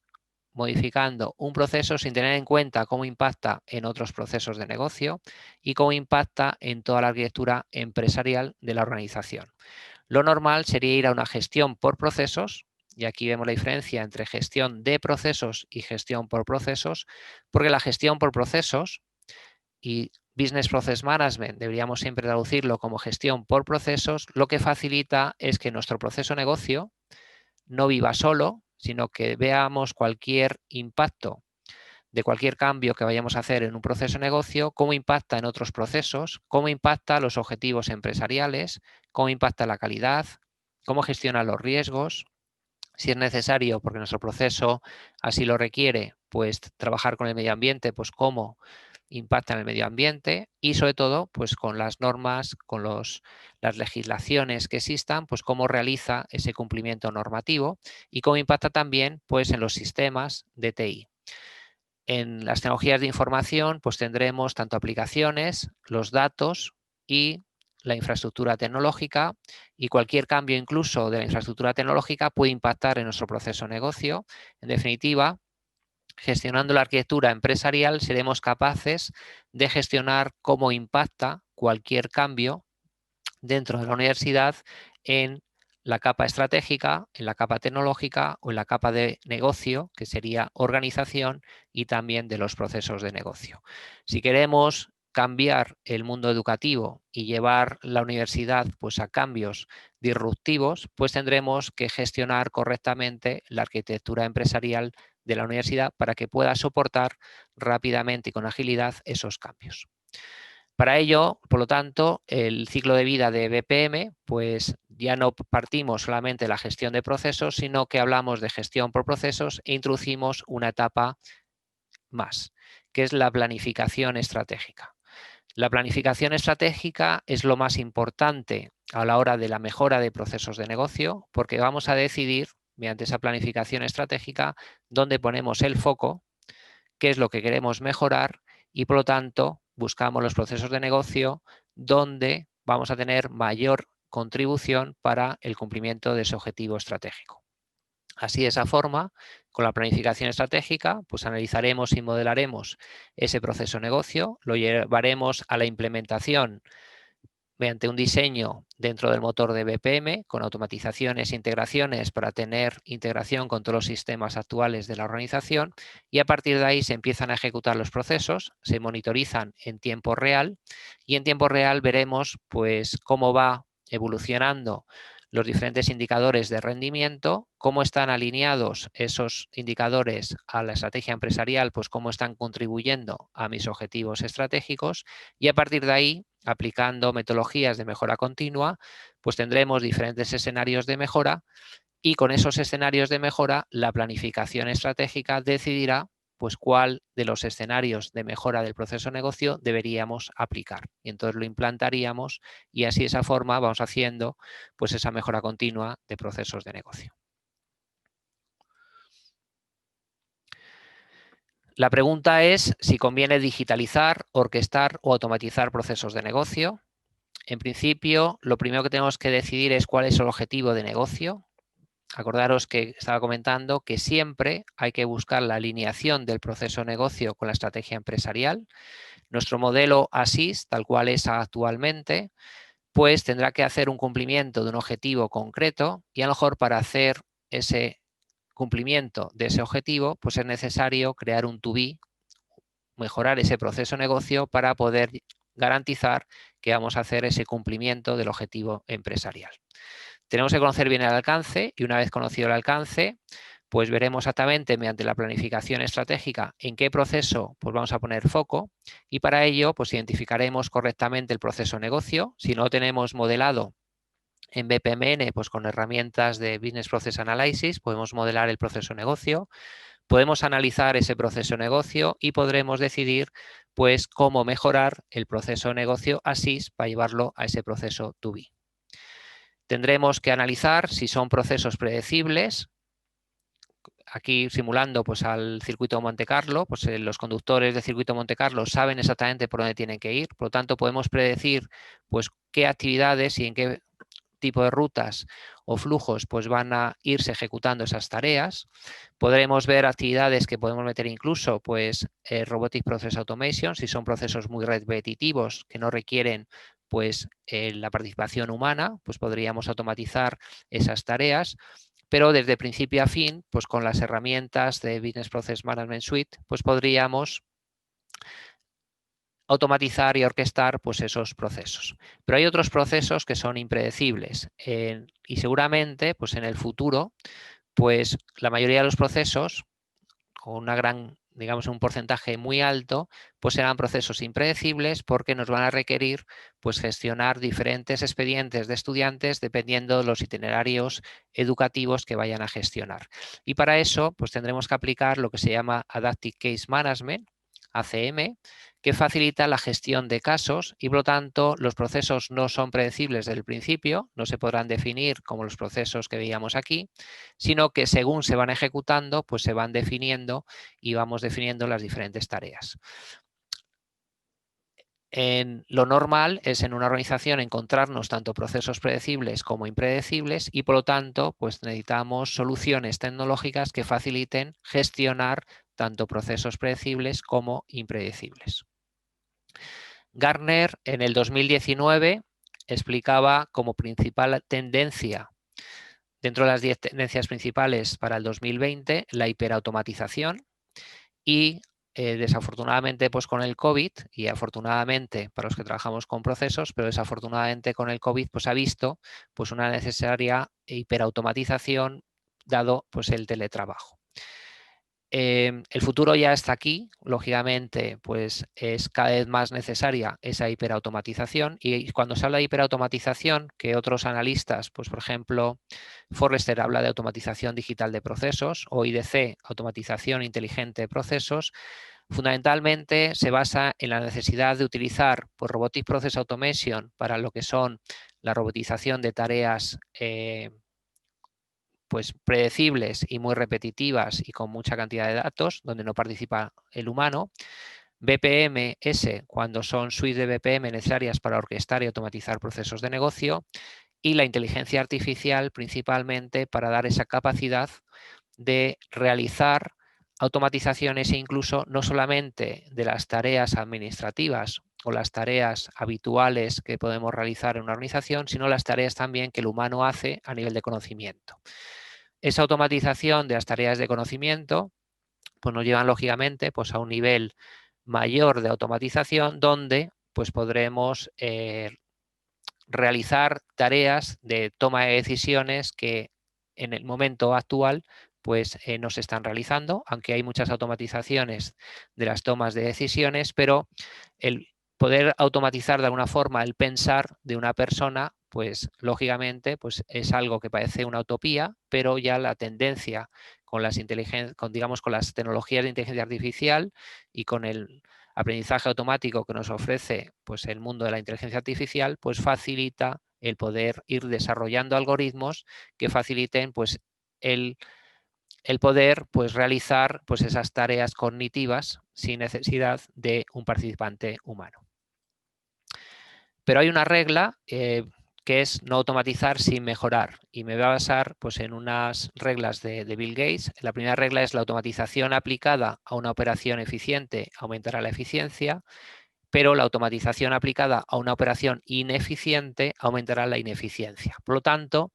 modificando un proceso sin tener en cuenta cómo impacta en otros procesos de negocio y cómo impacta en toda la arquitectura empresarial de la organización. Lo normal sería ir a una gestión por procesos, y aquí vemos la diferencia entre gestión de procesos y gestión por procesos, porque la gestión por procesos y Business Process Management, deberíamos siempre traducirlo como gestión por procesos, lo que facilita es que nuestro proceso de negocio no viva solo, sino que veamos cualquier impacto de cualquier cambio que vayamos a hacer en un proceso de negocio, cómo impacta en otros procesos, cómo impacta los objetivos empresariales, cómo impacta la calidad, cómo gestiona los riesgos, si es necesario, porque nuestro proceso así lo requiere, pues trabajar con el medio ambiente, pues cómo impacta en el medio ambiente y sobre todo pues con las normas, con las legislaciones que existan, pues cómo realiza ese cumplimiento normativo y cómo impacta también pues en los sistemas de TI. En las tecnologías de información pues tendremos tanto aplicaciones, los datos y la infraestructura tecnológica y cualquier cambio incluso de la infraestructura tecnológica puede impactar en nuestro proceso de negocio. En definitiva, gestionando la arquitectura empresarial seremos capaces de gestionar cómo impacta cualquier cambio dentro de la universidad en la capa estratégica, en la capa tecnológica o en la capa de negocio, que sería organización y también de los procesos de negocio. Si queremos cambiar el mundo educativo y llevar la universidad pues, a cambios disruptivos, pues tendremos que gestionar correctamente la arquitectura empresarial de la universidad para que pueda soportar rápidamente y con agilidad esos cambios. Para ello, por lo tanto, el ciclo de vida de BPM, pues ya no partimos solamente de la gestión de procesos, sino que hablamos de gestión por procesos e introducimos una etapa más, que es la planificación estratégica. La planificación estratégica es lo más importante a la hora de la mejora de procesos de negocio, porque vamos a decidir, mediante esa planificación estratégica, dónde ponemos el foco, qué es lo que queremos mejorar y, por lo tanto, buscamos los procesos de negocio donde vamos a tener mayor contribución para el cumplimiento de ese objetivo estratégico. Así, de esa forma, con la planificación estratégica, pues analizaremos y modelaremos ese proceso de negocio, lo llevaremos a la implementación mediante un diseño dentro del motor de BPM con automatizaciones e integraciones para tener integración con todos los sistemas actuales de la organización y a partir de ahí se empiezan a ejecutar los procesos, se monitorizan en tiempo real y en tiempo real veremos pues cómo va evolucionando los diferentes indicadores de rendimiento, cómo están alineados esos indicadores a la estrategia empresarial, pues cómo están contribuyendo a mis objetivos estratégicos, y a partir de ahí, aplicando metodologías de mejora continua, pues tendremos diferentes escenarios de mejora, y con esos escenarios de mejora, la planificación estratégica decidirá pues cuál de los escenarios de mejora del proceso de negocio deberíamos aplicar. Y entonces lo implantaríamos y así de esa forma vamos haciendo pues esa mejora continua de procesos de negocio. La pregunta es si conviene digitalizar, orquestar o automatizar procesos de negocio. En principio, lo primero que tenemos que decidir es cuál es el objetivo de negocio. Acordaros que estaba comentando que siempre hay que buscar la alineación del proceso de negocio con la estrategia empresarial. Nuestro modelo ASIS, tal cual es actualmente, pues tendrá que hacer un cumplimiento de un objetivo concreto y a lo mejor para hacer ese cumplimiento de ese objetivo, pues es necesario crear un to-be, mejorar ese proceso de negocio para poder garantizar que vamos a hacer ese cumplimiento del objetivo empresarial. Tenemos que conocer bien el alcance y una vez conocido el alcance, pues veremos exactamente mediante la planificación estratégica en qué proceso pues vamos a poner foco y para ello pues identificaremos correctamente el proceso de negocio. Si no lo tenemos modelado en BPMN, pues con herramientas de Business Process Analysis podemos modelar el proceso de negocio, podemos analizar ese proceso de negocio y podremos decidir pues cómo mejorar el proceso de negocio ASIS para llevarlo a ese proceso to be. Tendremos que analizar si son procesos predecibles. Aquí simulando pues, al circuito Monte Carlo, pues los conductores del circuito Monte Carlo saben exactamente por dónde tienen que ir, por lo tanto podemos predecir pues, qué actividades y en qué tipo de rutas o flujos pues, van a irse ejecutando esas tareas. Podremos ver actividades que podemos meter incluso pues, Robotic Process Automation, si son procesos muy repetitivos que no requieren pues, la participación humana, pues podríamos automatizar esas tareas. Pero desde principio a fin, pues con las herramientas de Business Process Management Suite, pues podríamos automatizar y orquestar pues esos procesos. Pero hay otros procesos que son impredecibles y seguramente pues en el futuro, pues la mayoría de los procesos, con una gran, digamos, un porcentaje muy alto, pues serán procesos impredecibles porque nos van a requerir pues gestionar diferentes expedientes de estudiantes dependiendo de los itinerarios educativos que vayan a gestionar. Y para eso pues tendremos que aplicar lo que se llama Adaptive Case Management, ACM, que facilita la gestión de casos y por lo tanto los procesos no son predecibles desde el principio, no se podrán definir como los procesos que veíamos aquí, sino que según se van ejecutando, pues se van definiendo y vamos definiendo las diferentes tareas. Lo normal es en una organización encontrarnos tanto procesos predecibles como impredecibles y por lo tanto pues necesitamos soluciones tecnológicas que faciliten gestionar tanto procesos predecibles como impredecibles. Gartner en el 2019 explicaba como principal tendencia dentro de las 10 tendencias principales para el 2020 la hiperautomatización y desafortunadamente pues con el COVID y afortunadamente para los que trabajamos con procesos, pero desafortunadamente con el COVID pues ha visto pues una necesaria hiperautomatización dado pues el teletrabajo. El futuro ya está aquí, lógicamente, pues es cada vez más necesaria esa hiperautomatización y cuando se habla de hiperautomatización, que otros analistas, pues por ejemplo, Forrester habla de automatización digital de procesos o IDC, automatización inteligente de procesos, fundamentalmente se basa en la necesidad de utilizar pues, Robotic Process Automation para lo que son la robotización de tareas pues predecibles y muy repetitivas y con mucha cantidad de datos, donde no participa el humano. BPMS, cuando son suites de BPM necesarias para orquestar y automatizar procesos de negocio. Y la inteligencia artificial principalmente para dar esa capacidad de realizar automatizaciones e incluso no solamente de las tareas administrativas o las tareas habituales que podemos realizar en una organización, sino las tareas también que el humano hace a nivel de conocimiento. Esa automatización de las tareas de conocimiento pues nos llevan lógicamente pues a un nivel mayor de automatización donde pues podremos realizar tareas de toma de decisiones que en el momento actual pues no se están realizando, aunque hay muchas automatizaciones de las tomas de decisiones, pero el poder automatizar de alguna forma el pensar de una persona, pues lógicamente pues es algo que parece una utopía, pero ya la tendencia con las digamos, con las tecnologías de inteligencia artificial y con el aprendizaje automático que nos ofrece pues el mundo de la inteligencia artificial, pues facilita el poder ir desarrollando algoritmos que faciliten pues el poder pues, realizar pues, esas tareas cognitivas sin necesidad de un participante humano. Pero hay una regla que es no automatizar sin mejorar, y me voy a basar pues, en unas reglas de Bill Gates. La primera regla es: la automatización aplicada a una operación eficiente aumentará la eficiencia, pero la automatización aplicada a una operación ineficiente aumentará la ineficiencia. Por lo tanto,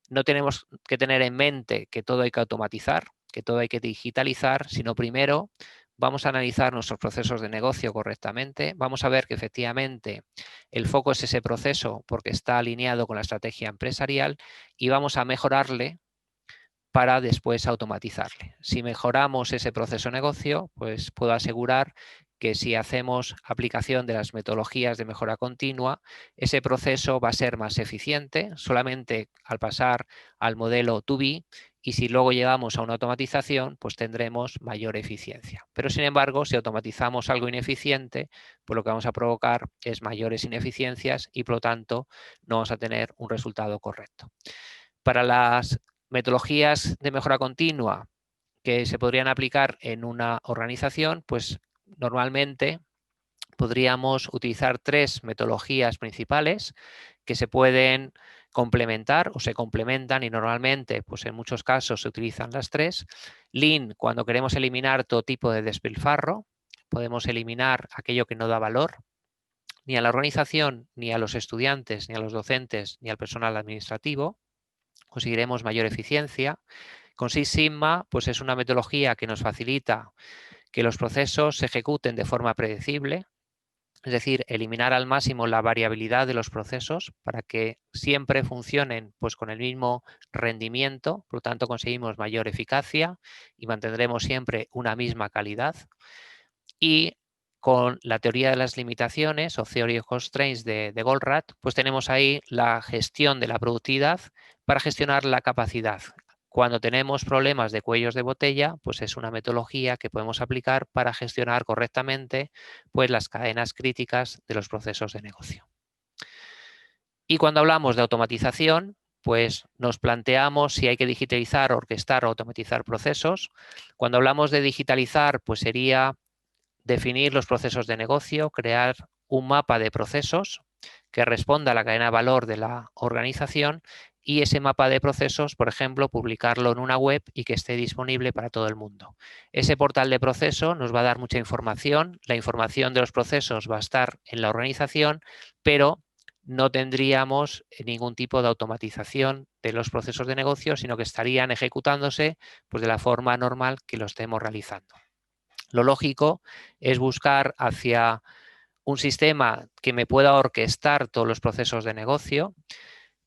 no tenemos que tener en mente que todo hay que automatizar, que todo hay que digitalizar, sino primero vamos a analizar nuestros procesos de negocio correctamente, vamos a ver que efectivamente el foco es ese proceso porque está alineado con la estrategia empresarial, y vamos a mejorarle para después automatizarle. Si mejoramos ese proceso de negocio, pues puedo asegurar que si hacemos aplicación de las metodologías de mejora continua, ese proceso va a ser más eficiente solamente al pasar al modelo to be, y si luego llegamos a una automatización, pues tendremos mayor eficiencia. Pero sin embargo, si automatizamos algo ineficiente, pues lo que vamos a provocar es mayores ineficiencias y por lo tanto no vamos a tener un resultado correcto. Para las metodologías de mejora continua que se podrían aplicar en una organización, pues normalmente podríamos utilizar 3 metodologías principales que se pueden complementar o se complementan, y normalmente pues en muchos casos se utilizan las 3. Lean, cuando queremos eliminar todo tipo de despilfarro, podemos eliminar aquello que no da valor ni a la organización, ni a los estudiantes, ni a los docentes, ni al personal administrativo. Conseguiremos mayor eficiencia. Con Six Sigma, pues es una metodología que nos facilita que los procesos se ejecuten de forma predecible, es decir, eliminar al máximo la variabilidad de los procesos para que siempre funcionen pues, con el mismo rendimiento, por lo tanto conseguimos mayor eficacia y mantendremos siempre una misma calidad. Y con la teoría de las limitaciones o Theory of Constraints de Goldratt, pues tenemos ahí la gestión de la productividad para gestionar la capacidad. Cuando tenemos problemas de cuellos de botella, pues es una metodología que podemos aplicar para gestionar correctamente pues las cadenas críticas de los procesos de negocio. Y cuando hablamos de automatización, pues nos planteamos si hay que digitalizar, orquestar o automatizar procesos. Cuando hablamos de digitalizar, pues sería definir los procesos de negocio, crear un mapa de procesos que responda a la cadena de valor de la organización, y ese mapa de procesos, por ejemplo, publicarlo en una web y que esté disponible para todo el mundo. Ese portal de proceso nos va a dar mucha información. La información de los procesos va a estar en la organización, pero no tendríamos ningún tipo de automatización de los procesos de negocio, sino que estarían ejecutándose pues, de la forma normal que lo estemos realizando. Lo lógico es buscar hacia un sistema que me pueda orquestar todos los procesos de negocio,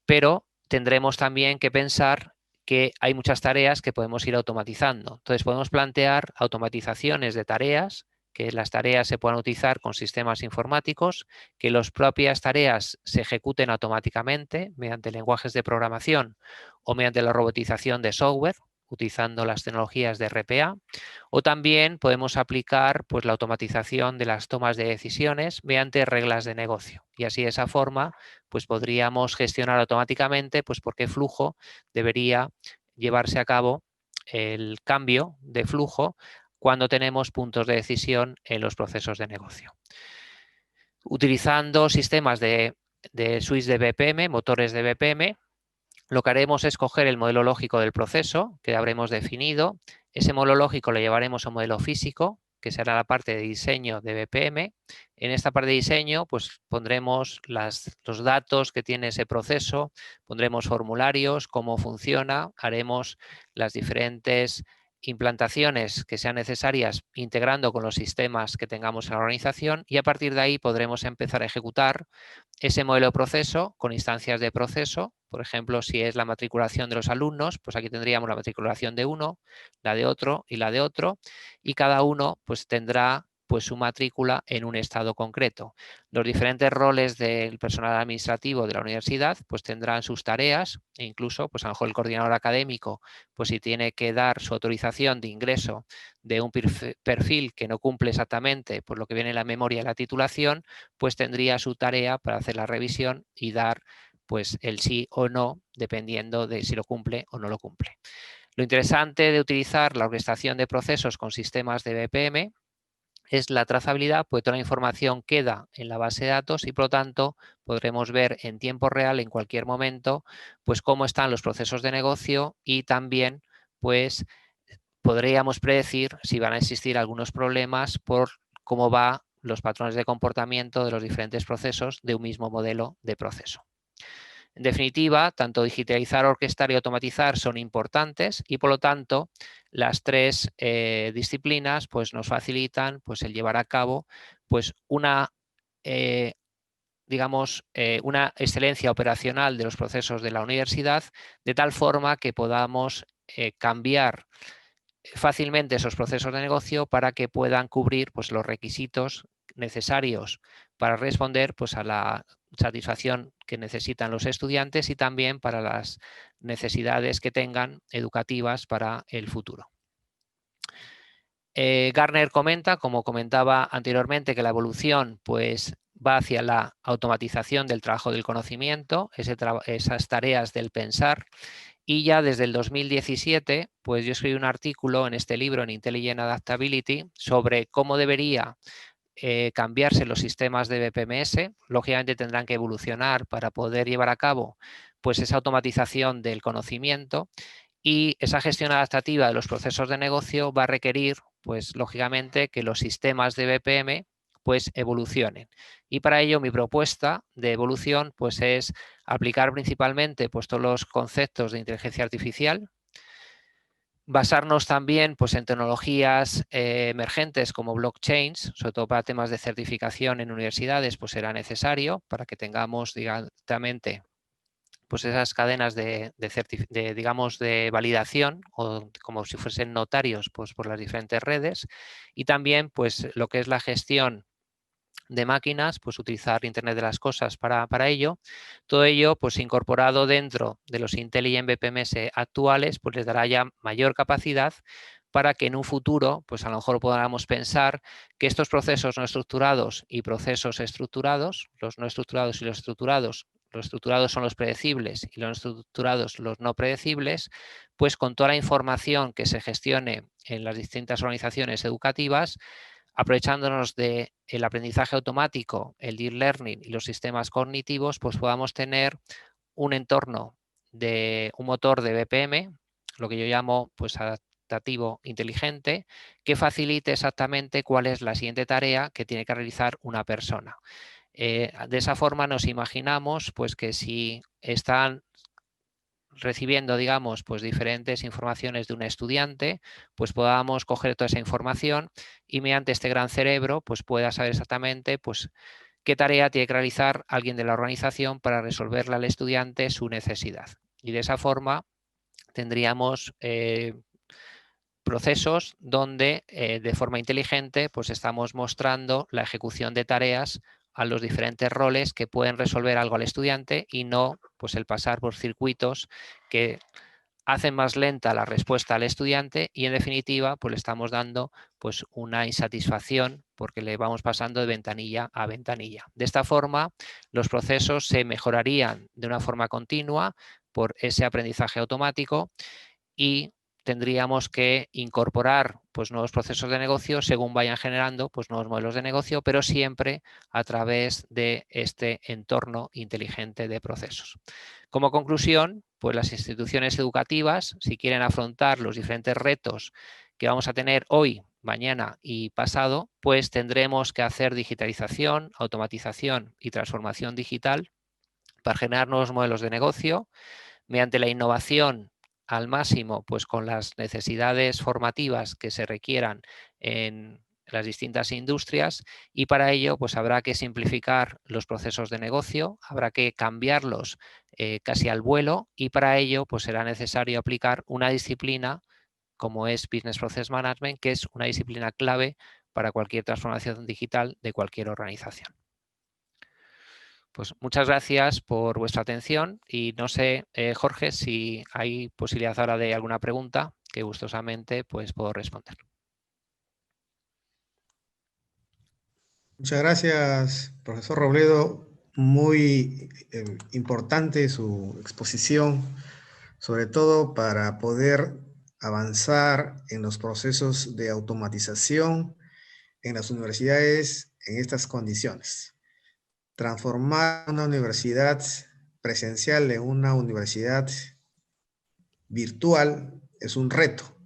pero tendremos también que pensar que hay muchas tareas que podemos ir automatizando. Entonces podemos plantear automatizaciones de tareas, que las tareas se puedan utilizar con sistemas informáticos, que las propias tareas se ejecuten automáticamente mediante lenguajes de programación o mediante la robotización de software, utilizando las tecnologías de RPA, o también podemos aplicar pues, la automatización de las tomas de decisiones mediante reglas de negocio. Y así de esa forma pues, podríamos gestionar automáticamente pues, por qué flujo debería llevarse a cabo el cambio de flujo cuando tenemos puntos de decisión en los procesos de negocio. Utilizando sistemas de suites de BPM, motores de BPM, lo que haremos es coger el modelo lógico del proceso que habremos definido. Ese modelo lógico lo llevaremos a un modelo físico, que será la parte de diseño de BPM. En esta parte de diseño pues pondremos los datos que tiene ese proceso, pondremos formularios, cómo funciona, haremos las diferentes implantaciones que sean necesarias integrando con los sistemas que tengamos en la organización, y a partir de ahí podremos empezar a ejecutar ese modelo de proceso con instancias de proceso. Por ejemplo, si es la matriculación de los alumnos, pues aquí tendríamos la matriculación de uno, la de otro y la de otro, y cada uno pues tendrá pues su matrícula en un estado concreto. Los diferentes roles del personal administrativo de la universidad pues tendrán sus tareas, e incluso pues a lo mejor el coordinador académico, pues si tiene que dar su autorización de ingreso de un perfil que no cumple exactamente por lo que viene en la memoria de la titulación, pues tendría su tarea para hacer la revisión y dar pues el sí o no, dependiendo de si lo cumple o no lo cumple. Lo interesante de utilizar la orquestación de procesos con sistemas de BPM es la trazabilidad, pues toda la información queda en la base de datos y por lo tanto podremos ver en tiempo real, en cualquier momento, pues cómo están los procesos de negocio, y también pues podríamos predecir si van a existir algunos problemas por cómo van los patrones de comportamiento de los diferentes procesos de un mismo modelo de proceso. En definitiva, tanto digitalizar, orquestar y automatizar son importantes, y por lo tanto las tres disciplinas pues, nos facilitan pues, el llevar a cabo pues, una una excelencia operacional de los procesos de la universidad, de tal forma que podamos cambiar fácilmente esos procesos de negocio para que puedan cubrir pues, los requisitos necesarios para responder pues, a la satisfacción que necesitan los estudiantes y también para las necesidades que tengan educativas para el futuro. Gartner comenta, como comentaba anteriormente, que la evolución pues, va hacia la automatización del trabajo del conocimiento, esas tareas del pensar. Y ya desde el 2017, pues yo escribí un artículo en este libro, en Intelligent Adaptability, sobre cómo debería cambiarse los sistemas de BPMS. Lógicamente tendrán que evolucionar para poder llevar a cabo pues, esa automatización del conocimiento, y esa gestión adaptativa de los procesos de negocio va a requerir, pues lógicamente, que los sistemas de BPM pues evolucionen. Y para ello mi propuesta de evolución pues es aplicar principalmente pues todos los conceptos de inteligencia artificial, basarnos también pues en tecnologías emergentes como blockchains, sobre todo para temas de certificación en universidades, pues será necesario para que tengamos directamente pues esas cadenas digamos, de validación, o como si fuesen notarios pues por las diferentes redes, y también pues lo que es la gestión de máquinas, pues utilizar Internet de las cosas para ello. Todo ello pues incorporado dentro de los Intelligent BPMS actuales, pues les dará ya mayor capacidad para que en un futuro, pues a lo mejor podamos pensar que estos procesos no estructurados y procesos estructurados, los no estructurados y los estructurados son los predecibles y los estructurados los no predecibles, pues con toda la información que se gestione en las distintas organizaciones educativas, aprovechándonos del aprendizaje automático, el deep learning y los sistemas cognitivos, pues podamos tener un entorno de un motor de BPM, lo que yo llamo pues adaptativo inteligente, que facilite exactamente cuál es la siguiente tarea que tiene que realizar una persona. De esa forma nos imaginamos pues que si están recibiendo, digamos, pues diferentes informaciones de un estudiante, pues podamos coger toda esa información y mediante este gran cerebro, pues pueda saber exactamente, pues, qué tarea tiene que realizar alguien de la organización para resolverle al estudiante su necesidad. Y de esa forma tendríamos procesos donde de forma inteligente pues estamos mostrando la ejecución de tareas a los diferentes roles que pueden resolver algo al estudiante, y no pues el pasar por circuitos que hacen más lenta la respuesta al estudiante, y en definitiva pues le estamos dando pues una insatisfacción porque le vamos pasando de ventanilla a ventanilla. De esta forma los procesos se mejorarían de una forma continua por ese aprendizaje automático, y tendríamos que incorporar pues, nuevos procesos de negocio según vayan generando pues, nuevos modelos de negocio, pero siempre a través de este entorno inteligente de procesos. Como conclusión, pues las instituciones educativas, si quieren afrontar los diferentes retos que vamos a tener hoy, mañana y pasado, pues tendremos que hacer digitalización, automatización y transformación digital para generar nuevos modelos de negocio mediante la innovación al máximo pues con las necesidades formativas que se requieran en las distintas industrias, y para ello pues habrá que simplificar los procesos de negocio, habrá que cambiarlos casi al vuelo, y para ello pues será necesario aplicar una disciplina como es Business Process Management, que es una disciplina clave para cualquier transformación digital de cualquier organización. Pues muchas gracias por vuestra atención y no sé, Jorge, si hay posibilidad ahora de alguna pregunta que gustosamente pues puedo responder. Muchas gracias, profesor Robledo. Muy importante su exposición, sobre todo para poder avanzar en los procesos de automatización en las universidades en estas condiciones. Transformar una universidad presencial en una universidad virtual es un reto,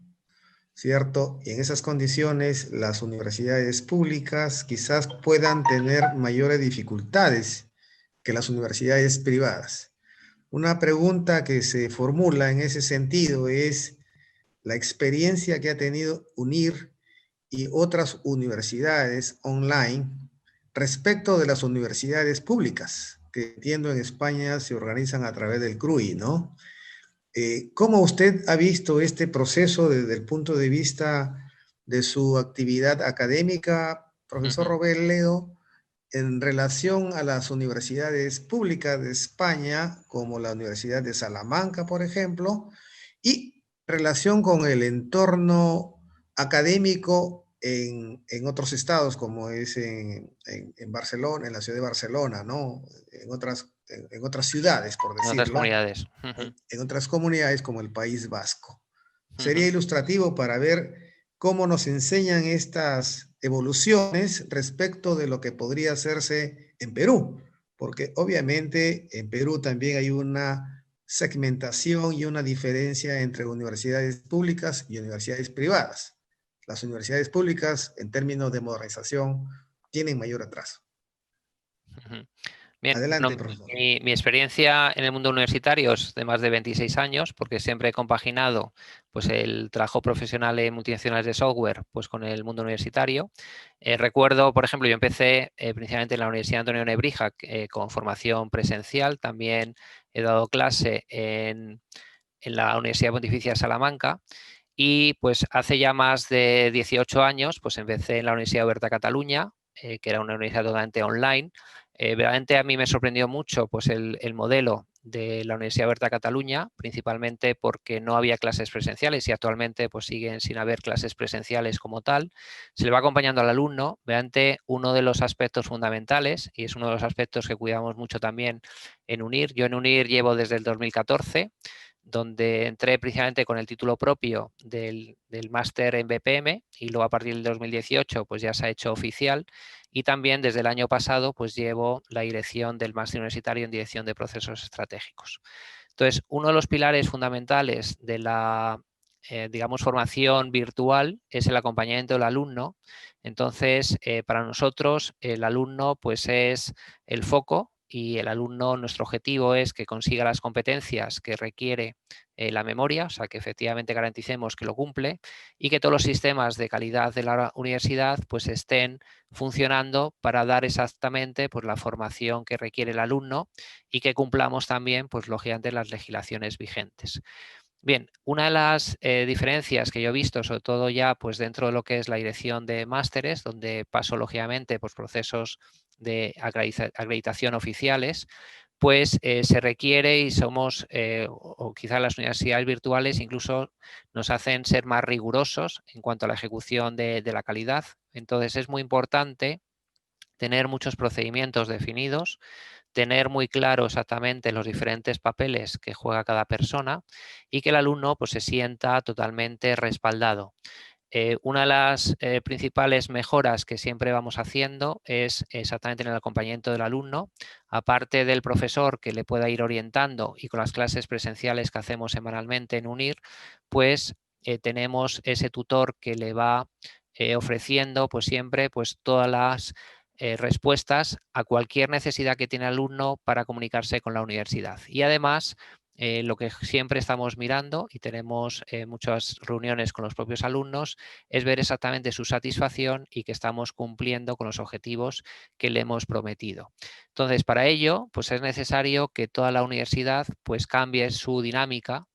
¿cierto? Y en esas condiciones las universidades públicas quizás puedan tener mayores dificultades que las universidades privadas. Una pregunta que se formula en ese sentido es la experiencia que ha tenido UNIR y otras universidades online respecto de las universidades públicas, que entiendo en España se organizan a través del CRUI, ¿no? ¿Cómo usted ha visto este proceso desde el punto de vista de su actividad académica, profesor Robledo, en relación a las universidades públicas de España, como la Universidad de Salamanca, por ejemplo, y relación con el entorno académico en otros estados, como es en Barcelona, en la ciudad de Barcelona, ¿no? En otras ciudades, por En otras decirlo, comunidades. en otras comunidades como el País Vasco. Sería ilustrativo para ver cómo nos enseñan estas evoluciones respecto de lo que podría hacerse en Perú, porque obviamente en Perú también hay una segmentación y una diferencia entre universidades públicas y universidades privadas. Las universidades públicas, en términos de modernización, tienen mayor atraso. Bien, Adelante, bueno, profesor. mi experiencia en el mundo universitario es de más de 26 años, porque siempre he compaginado pues, el trabajo profesional en multinacionales de software pues, con el mundo universitario. Recuerdo, por ejemplo, yo empecé principalmente en la Universidad Antonio Nebrija con formación presencial. También he dado clase en la Universidad Pontificia de Salamanca. Y pues hace ya más de 18 años pues empecé en la Universidad Oberta de Cataluña, que era una universidad totalmente online. Realmente a mí me sorprendió mucho pues el modelo de la Universidad Oberta de Cataluña, principalmente porque no había clases presenciales y actualmente pues siguen sin haber clases presenciales como tal. Se le va acompañando al alumno. Realmente uno de los aspectos fundamentales, y es uno de los aspectos que cuidamos mucho también en UNIR. Yo en UNIR llevo desde el 2014, donde entré precisamente con el título propio del máster en BPM, y luego a partir del 2018 pues ya se ha hecho oficial, y también desde el año pasado pues llevo la dirección del máster universitario en dirección de procesos estratégicos. Entonces, uno de los pilares fundamentales de la digamos, formación virtual es el acompañamiento del alumno. Entonces, para nosotros el alumno pues es el foco, y el alumno, nuestro objetivo es que consiga las competencias que requiere la memoria, o sea, que efectivamente garanticemos que lo cumple, y que todos los sistemas de calidad de la universidad pues estén funcionando para dar exactamente pues, la formación que requiere el alumno, y que cumplamos también, pues lógicamente, las legislaciones vigentes. Bien, una de las diferencias que yo he visto, sobre todo ya pues dentro de lo que es la dirección de másteres, donde paso lógicamente pues, procesos de acreditación oficiales, pues se requiere, y somos, o quizás las universidades virtuales incluso nos hacen ser más rigurosos en cuanto a la ejecución de la calidad. Entonces es muy importante tener muchos procedimientos definidos, tener muy claro exactamente los diferentes papeles que juega cada persona, y que el alumno pues, se sienta totalmente respaldado. Una de las principales mejoras que siempre vamos haciendo es exactamente en el acompañamiento del alumno, aparte del profesor que le pueda ir orientando, y con las clases presenciales que hacemos semanalmente en UNIR, pues tenemos ese tutor que le va ofreciendo pues siempre pues todas las respuestas a cualquier necesidad que tiene el alumno para comunicarse con la universidad. Y además lo que siempre estamos mirando, y tenemos muchas reuniones con los propios alumnos, es ver exactamente su satisfacción y que estamos cumpliendo con los objetivos que le hemos prometido. Entonces, para ello, pues es necesario que toda la universidad pues cambie su dinámica.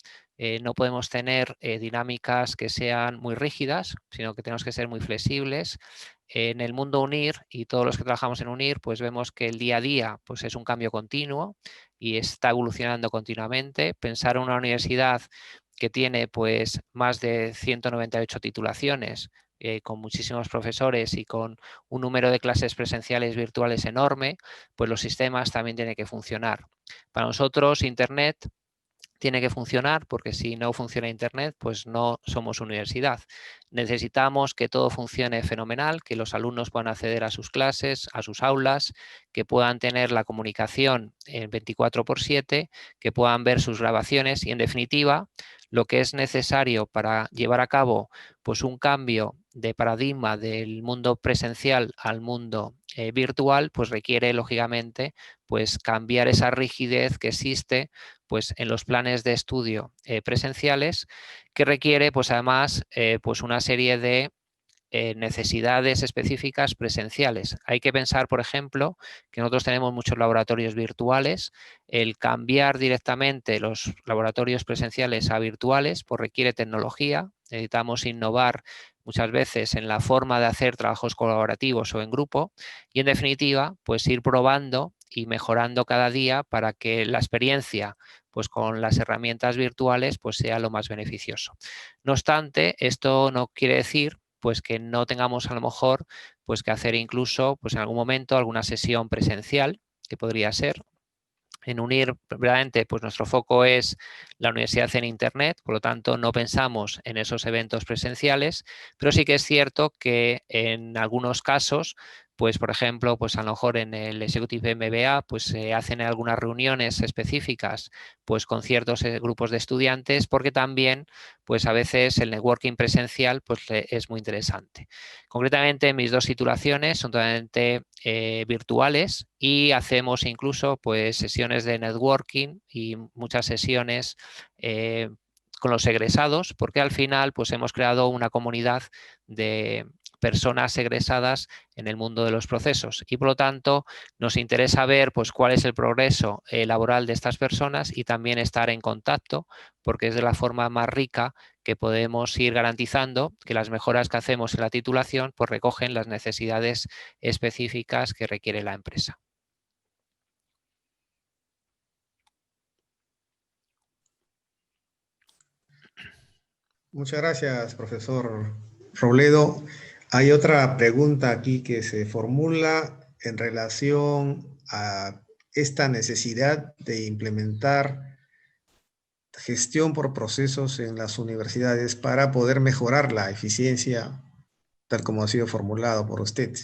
No podemos tener dinámicas que sean muy rígidas, sino que tenemos que ser muy flexibles. En el mundo UNIR, y todos los que trabajamos en UNIR, pues vemos que el día a día pues es un cambio continuo y está evolucionando continuamente. Pensar en una universidad que tiene pues más de 198 titulaciones, con muchísimos profesores y con un número de clases presenciales virtuales enorme, pues los sistemas también tienen que funcionar. Para nosotros, Internet tiene que funcionar, porque si no funciona Internet, pues no somos universidad. Necesitamos que todo funcione fenomenal, que los alumnos puedan acceder a sus clases, a sus aulas, que puedan tener la comunicación en 24/7, que puedan ver sus grabaciones y, en definitiva, lo que es necesario para llevar a cabo pues, un cambio de paradigma del mundo presencial al mundo virtual, pues requiere, lógicamente, pues cambiar esa rigidez que existe pues en los planes de estudio presenciales, que requiere pues además pues una serie de necesidades específicas presenciales. Hay que pensar, por ejemplo, que nosotros tenemos muchos laboratorios virtuales. El cambiar directamente los laboratorios presenciales a virtuales pues requiere tecnología. Necesitamos innovar muchas veces en la forma de hacer trabajos colaborativos o en grupo y, en definitiva, pues ir probando y mejorando cada día para que la experiencia pues con las herramientas virtuales pues sea lo más beneficioso. No obstante, esto no quiere decir pues que no tengamos a lo mejor pues que hacer incluso pues en algún momento alguna sesión presencial, que podría ser. En UNIR, realmente, pues nuestro foco es la universidad en Internet, por lo tanto no pensamos en esos eventos presenciales, pero sí que es cierto que en algunos casos, pues por ejemplo, pues a lo mejor en el Executive MBA, pues se hacen algunas reuniones específicas, pues con ciertos grupos de estudiantes, porque también, pues a veces el networking presencial, pues es muy interesante. Concretamente, mis dos titulaciones son totalmente virtuales y hacemos incluso pues sesiones de networking y muchas sesiones con los egresados, porque al final pues hemos creado una comunidad de personas egresadas en el mundo de los procesos y por lo tanto nos interesa ver pues cuál es el progreso laboral de estas personas y también estar en contacto, porque es de la forma más rica que podemos ir garantizando que las mejoras que hacemos en la titulación pues recogen las necesidades específicas que requiere la empresa. Muchas gracias, profesor Robledo. Hay otra pregunta aquí que se formula en relación a esta necesidad de implementar gestión por procesos en las universidades para poder mejorar la eficiencia, tal como ha sido formulado por usted.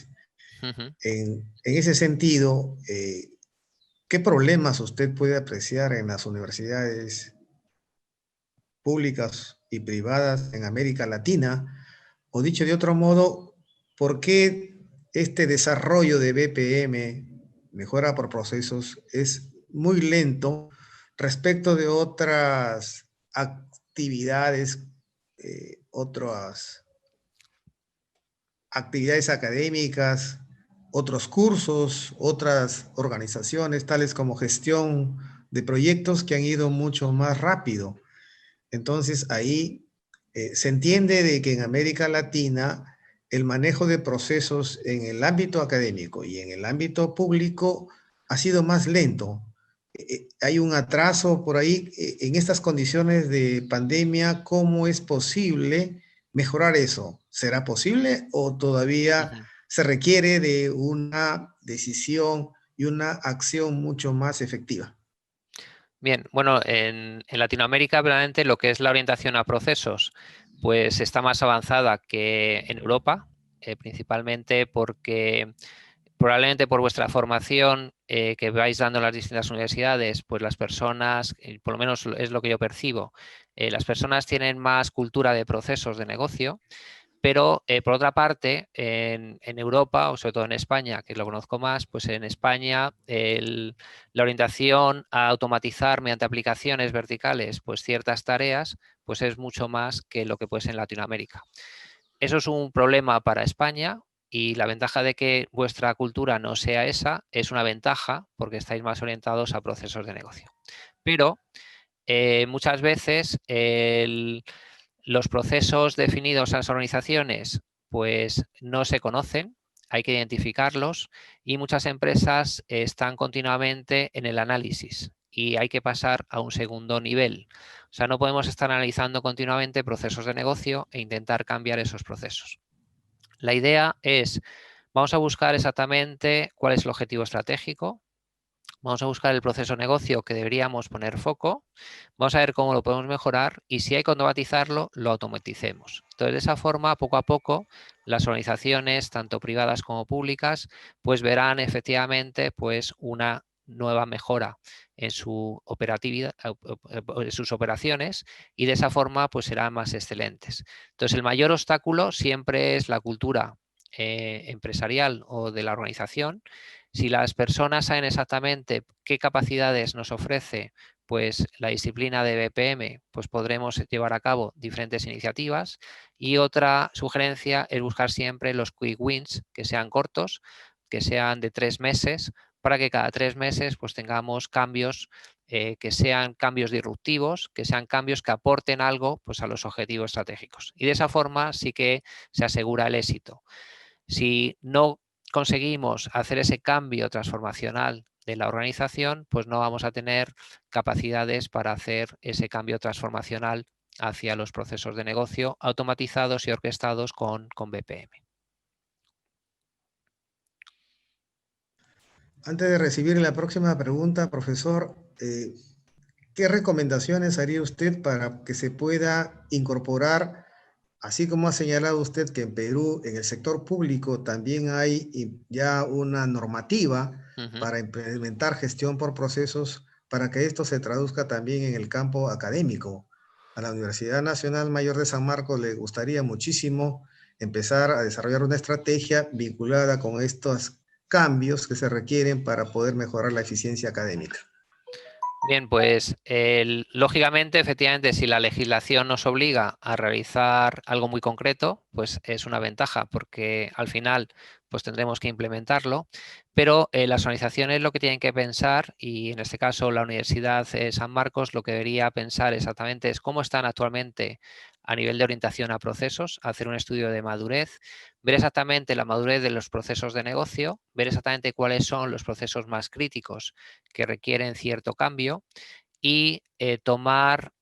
En ese sentido, ¿qué problemas usted puede apreciar en las universidades públicas y privadas en América Latina? O dicho de otro modo, ¿por qué este desarrollo de BPM, mejora por procesos, es muy lento respecto de otras actividades, otras actividades académicas, otros cursos, otras organizaciones, tales como gestión de proyectos que han ido mucho más rápido? Entonces ahí se entiende de que en América Latina el manejo de procesos en el ámbito académico y en el ámbito público ha sido más lento. Hay un atraso por ahí en estas condiciones de pandemia. ¿Cómo es posible mejorar eso? ¿Será posible o todavía se requiere de una decisión y una acción mucho más efectiva? Bien, bueno, en Latinoamérica realmente lo que es la orientación a procesos pues está más avanzada que en Europa, principalmente porque probablemente por vuestra formación que vais dando en las distintas universidades, pues las personas, por lo menos es lo que yo percibo, las personas tienen más cultura de procesos de negocio. Pero, por otra parte, en Europa, o sobre todo en España, que lo conozco más, pues en España la orientación a automatizar mediante aplicaciones verticales pues ciertas tareas, pues es mucho más que lo que puede ser en Latinoamérica. Eso es un problema para España y la ventaja de que vuestra cultura no sea esa es una ventaja porque estáis más orientados a procesos de negocio. Pero muchas veces los procesos definidos en las organizaciones pues no se conocen, hay que identificarlos y muchas empresas están continuamente en el análisis y hay que pasar a un segundo nivel. O sea, no podemos estar analizando continuamente procesos de negocio e intentar cambiar esos procesos. La idea es, vamos a buscar exactamente cuál es el objetivo estratégico, vamos a buscar el proceso de negocio que deberíamos poner foco, vamos a ver cómo lo podemos mejorar y si hay que automatizarlo, lo automaticemos. Entonces, de esa forma, poco a poco, las organizaciones, tanto privadas como públicas, pues verán efectivamente pues una nueva mejora en su operatividad, en sus operaciones y de esa forma pues serán más excelentes. Entonces, el mayor obstáculo siempre es la cultura empresarial o de la organización. Si las personas saben exactamente qué capacidades nos ofrece pues la disciplina de BPM, pues podremos llevar a cabo diferentes iniciativas. Y otra sugerencia es buscar siempre los quick wins, que sean cortos, que sean de 3 meses, para que cada 3 meses pues tengamos cambios que sean cambios disruptivos, que sean cambios que aporten algo pues, a los objetivos estratégicos. Y de esa forma sí que se asegura el éxito. Si no conseguimos hacer ese cambio transformacional de la organización, pues no vamos a tener capacidades para hacer ese cambio transformacional hacia los procesos de negocio automatizados y orquestados con BPM. Antes de recibir la próxima pregunta, profesor, ¿qué recomendaciones haría usted para que se pueda incorporar, así como ha señalado usted que en Perú, en el sector público, también hay ya una normativa para implementar gestión por procesos, para que esto se traduzca también en el campo académico? A la Universidad Nacional Mayor de San Marcos le gustaría muchísimo empezar a desarrollar una estrategia vinculada con estos cambios que se requieren para poder mejorar la eficiencia académica. Bien, pues lógicamente, efectivamente, si la legislación nos obliga a realizar algo muy concreto, pues es una ventaja porque al final pues tendremos que implementarlo, pero las organizaciones lo que tienen que pensar, y en este caso la Universidad San Marcos lo que debería pensar exactamente es cómo están actualmente a nivel de orientación a procesos, hacer un estudio de madurez, ver exactamente la madurez de los procesos de negocio, ver exactamente cuáles son los procesos más críticos que requieren cierto cambio y tomar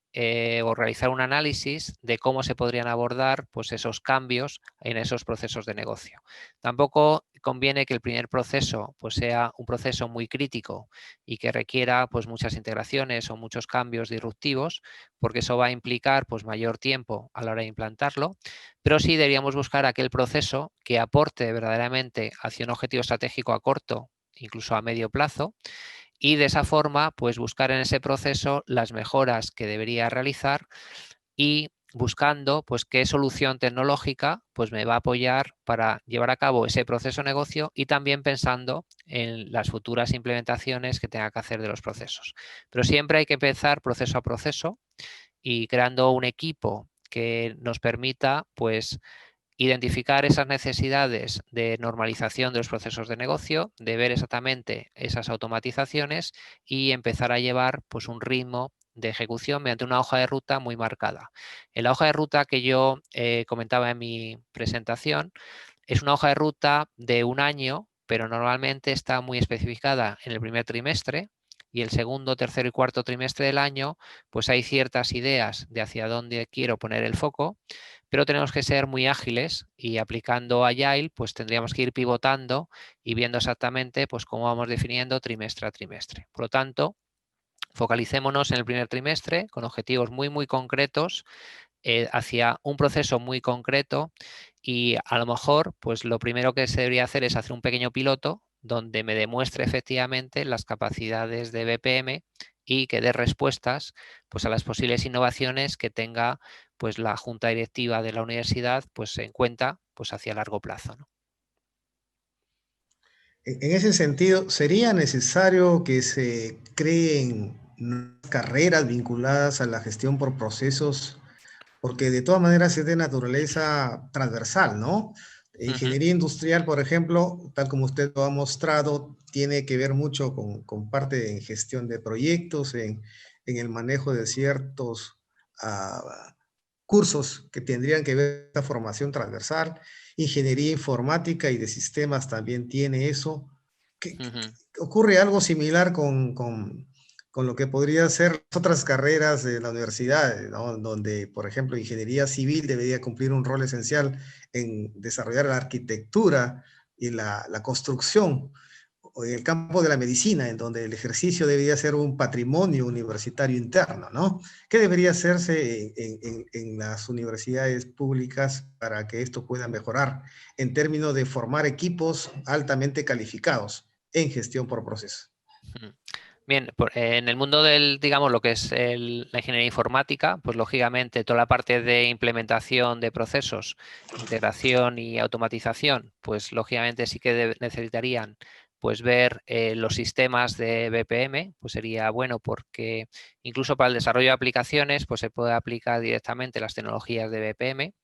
o realizar un análisis de cómo se podrían abordar pues, esos cambios en esos procesos de negocio. Tampoco conviene que el primer proceso pues, sea un proceso muy crítico y que requiera pues, muchas integraciones o muchos cambios disruptivos, porque eso va a implicar pues, mayor tiempo a la hora de implantarlo, pero sí deberíamos buscar aquel proceso que aporte verdaderamente hacia un objetivo estratégico a corto, incluso a medio plazo, y de esa forma pues buscar en ese proceso las mejoras que debería realizar y buscando pues qué solución tecnológica pues me va a apoyar para llevar a cabo ese proceso de negocio y también pensando en las futuras implementaciones que tenga que hacer de los procesos. Pero siempre hay que empezar proceso a proceso y creando un equipo que nos permita pues identificar esas necesidades de normalización de los procesos de negocio, de ver exactamente esas automatizaciones y empezar a llevar pues, un ritmo de ejecución mediante una hoja de ruta muy marcada. En la hoja de ruta que yo comentaba en mi presentación, es una hoja de ruta de un año, pero normalmente está muy especificada en el primer trimestre y el segundo, tercero y cuarto trimestre del año, pues hay ciertas ideas de hacia dónde quiero poner el foco, pero tenemos que ser muy ágiles y aplicando Agile, pues tendríamos que ir pivotando y viendo exactamente pues cómo vamos definiendo trimestre a trimestre. Por lo tanto, focalicémonos en el primer trimestre con objetivos muy concretos hacia un proceso muy concreto y a lo mejor pues lo primero que se debería hacer es hacer un pequeño piloto donde me demuestre efectivamente las capacidades de BPM y que dé respuestas pues, a las posibles innovaciones que tenga pues, la junta directiva de la universidad pues, en cuenta pues, hacia largo plazo, ¿no? En ese sentido, ¿sería necesario que se creen carreras vinculadas a la gestión por procesos? Porque de todas maneras es de naturaleza transversal, ¿no? Ingeniería industrial, por ejemplo, tal como usted lo ha mostrado, tiene que ver mucho con parte en gestión de proyectos, en el manejo de ciertos cursos que tendrían que ver con esta formación transversal. Ingeniería informática y de sistemas también tiene eso. ¿Ocurre algo similar con lo que podría ser otras carreras de la universidad, ¿no? Donde, por ejemplo, ingeniería civil debería cumplir un rol esencial en desarrollar la arquitectura y la construcción, o en el campo de la medicina, en donde el ejercicio debería ser un patrimonio universitario interno, ¿no? ¿Qué debería hacerse en las universidades públicas para que esto pueda mejorar en términos de formar equipos altamente calificados en gestión por proceso? Bien, en el mundo del, digamos, lo que es la ingeniería informática, pues lógicamente toda la parte de implementación de procesos, integración y automatización, pues lógicamente sí que necesitarían pues ver los sistemas de BPM, pues sería bueno porque incluso para el desarrollo de aplicaciones pues se puede aplicar directamente las tecnologías de BPM.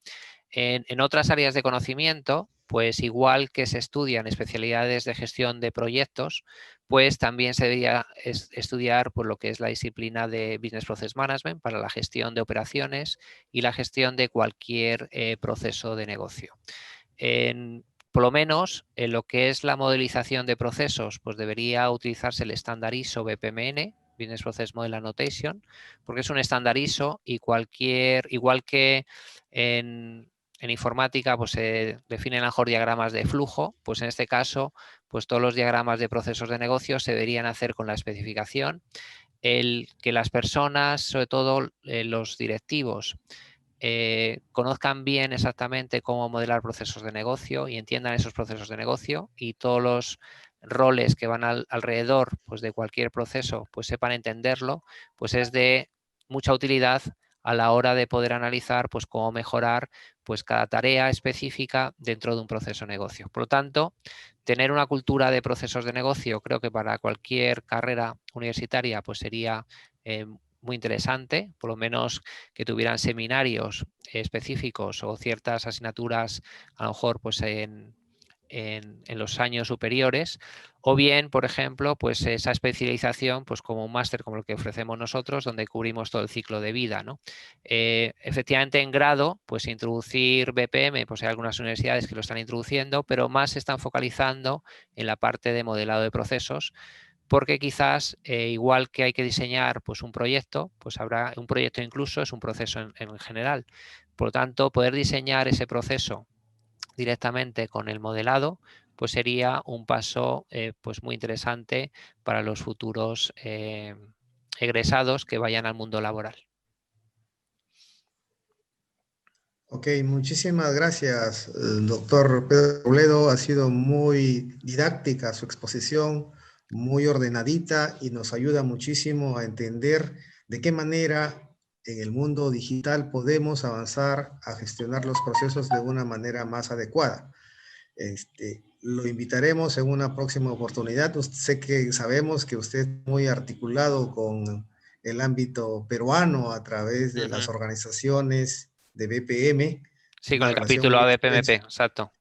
En otras áreas de conocimiento, pues igual que se estudian especialidades de gestión de proyectos, pues también se debería estudiar por lo que es la disciplina de Business Process Management para la gestión de operaciones y la gestión de cualquier proceso de negocio. Por lo menos en lo que es la modelización de procesos, pues debería utilizarse el estándar ISO BPMN, Business Process Model Annotation, porque es un estándar ISO y igual que en informática pues se definen a lo mejor diagramas de flujo, pues en este caso pues todos los diagramas de procesos de negocio se deberían hacer con la especificación, el que las personas, sobre todo los directivos, conozcan bien exactamente cómo modelar procesos de negocio y entiendan esos procesos de negocio y todos los roles que van alrededor pues, de cualquier proceso pues sepan entenderlo, pues es de mucha utilidad a la hora de poder analizar pues cómo mejorar pues cada tarea específica dentro de un proceso de negocio. Por lo tanto, tener una cultura de procesos de negocio creo que para cualquier carrera universitaria pues sería muy interesante, por lo menos que tuvieran seminarios específicos o ciertas asignaturas a lo mejor pues en los años superiores, o bien, por ejemplo, pues esa especialización pues como un máster como el que ofrecemos nosotros, donde cubrimos todo el ciclo de vida, ¿no? Efectivamente, en grado, pues introducir BPM, pues hay algunas universidades que lo están introduciendo, pero más se están focalizando en la parte de modelado de procesos, porque quizás igual que hay que diseñar pues un proyecto, pues habrá un proyecto incluso es un proceso en general. Por lo tanto, poder diseñar ese proceso directamente con el modelado, pues sería un paso pues muy interesante para los futuros egresados que vayan al mundo laboral. Ok, muchísimas gracias, doctor Pedro Robledo. Ha sido muy didáctica su exposición, muy ordenadita y nos ayuda muchísimo a entender de qué manera en el mundo digital podemos avanzar a gestionar los procesos de una manera más adecuada. Lo invitaremos en una próxima oportunidad. Sé que sabemos que usted es muy articulado con el ámbito peruano a través de las organizaciones de BPM, Sí, con una el relación capítulo muy ABPMP, estrecha exacto.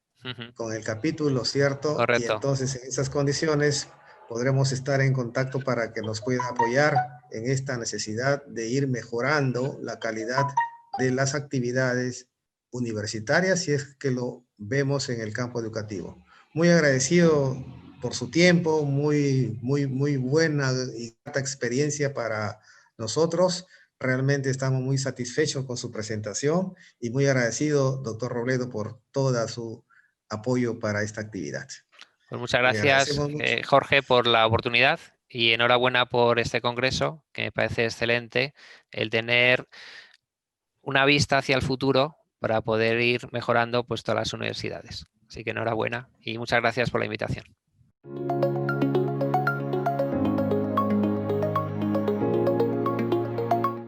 con el capítulo, ¿cierto? Y Correcto. entonces en esas condiciones podremos estar en contacto para que nos pueda apoyar en esta necesidad de ir mejorando la calidad de las actividades universitarias, si es que lo vemos en el campo educativo. Muy agradecido por su tiempo, muy buena y grata experiencia para nosotros. Realmente estamos muy satisfechos con su presentación y muy agradecido, doctor Robledo, por toda su apoyo para esta actividad. Pues muchas Le gracias, agradecemos mucho. Jorge, por la oportunidad y enhorabuena por este congreso, que me parece excelente el tener una vista hacia el futuro para poder ir mejorando pues todas las universidades. Así que enhorabuena y muchas gracias por la invitación.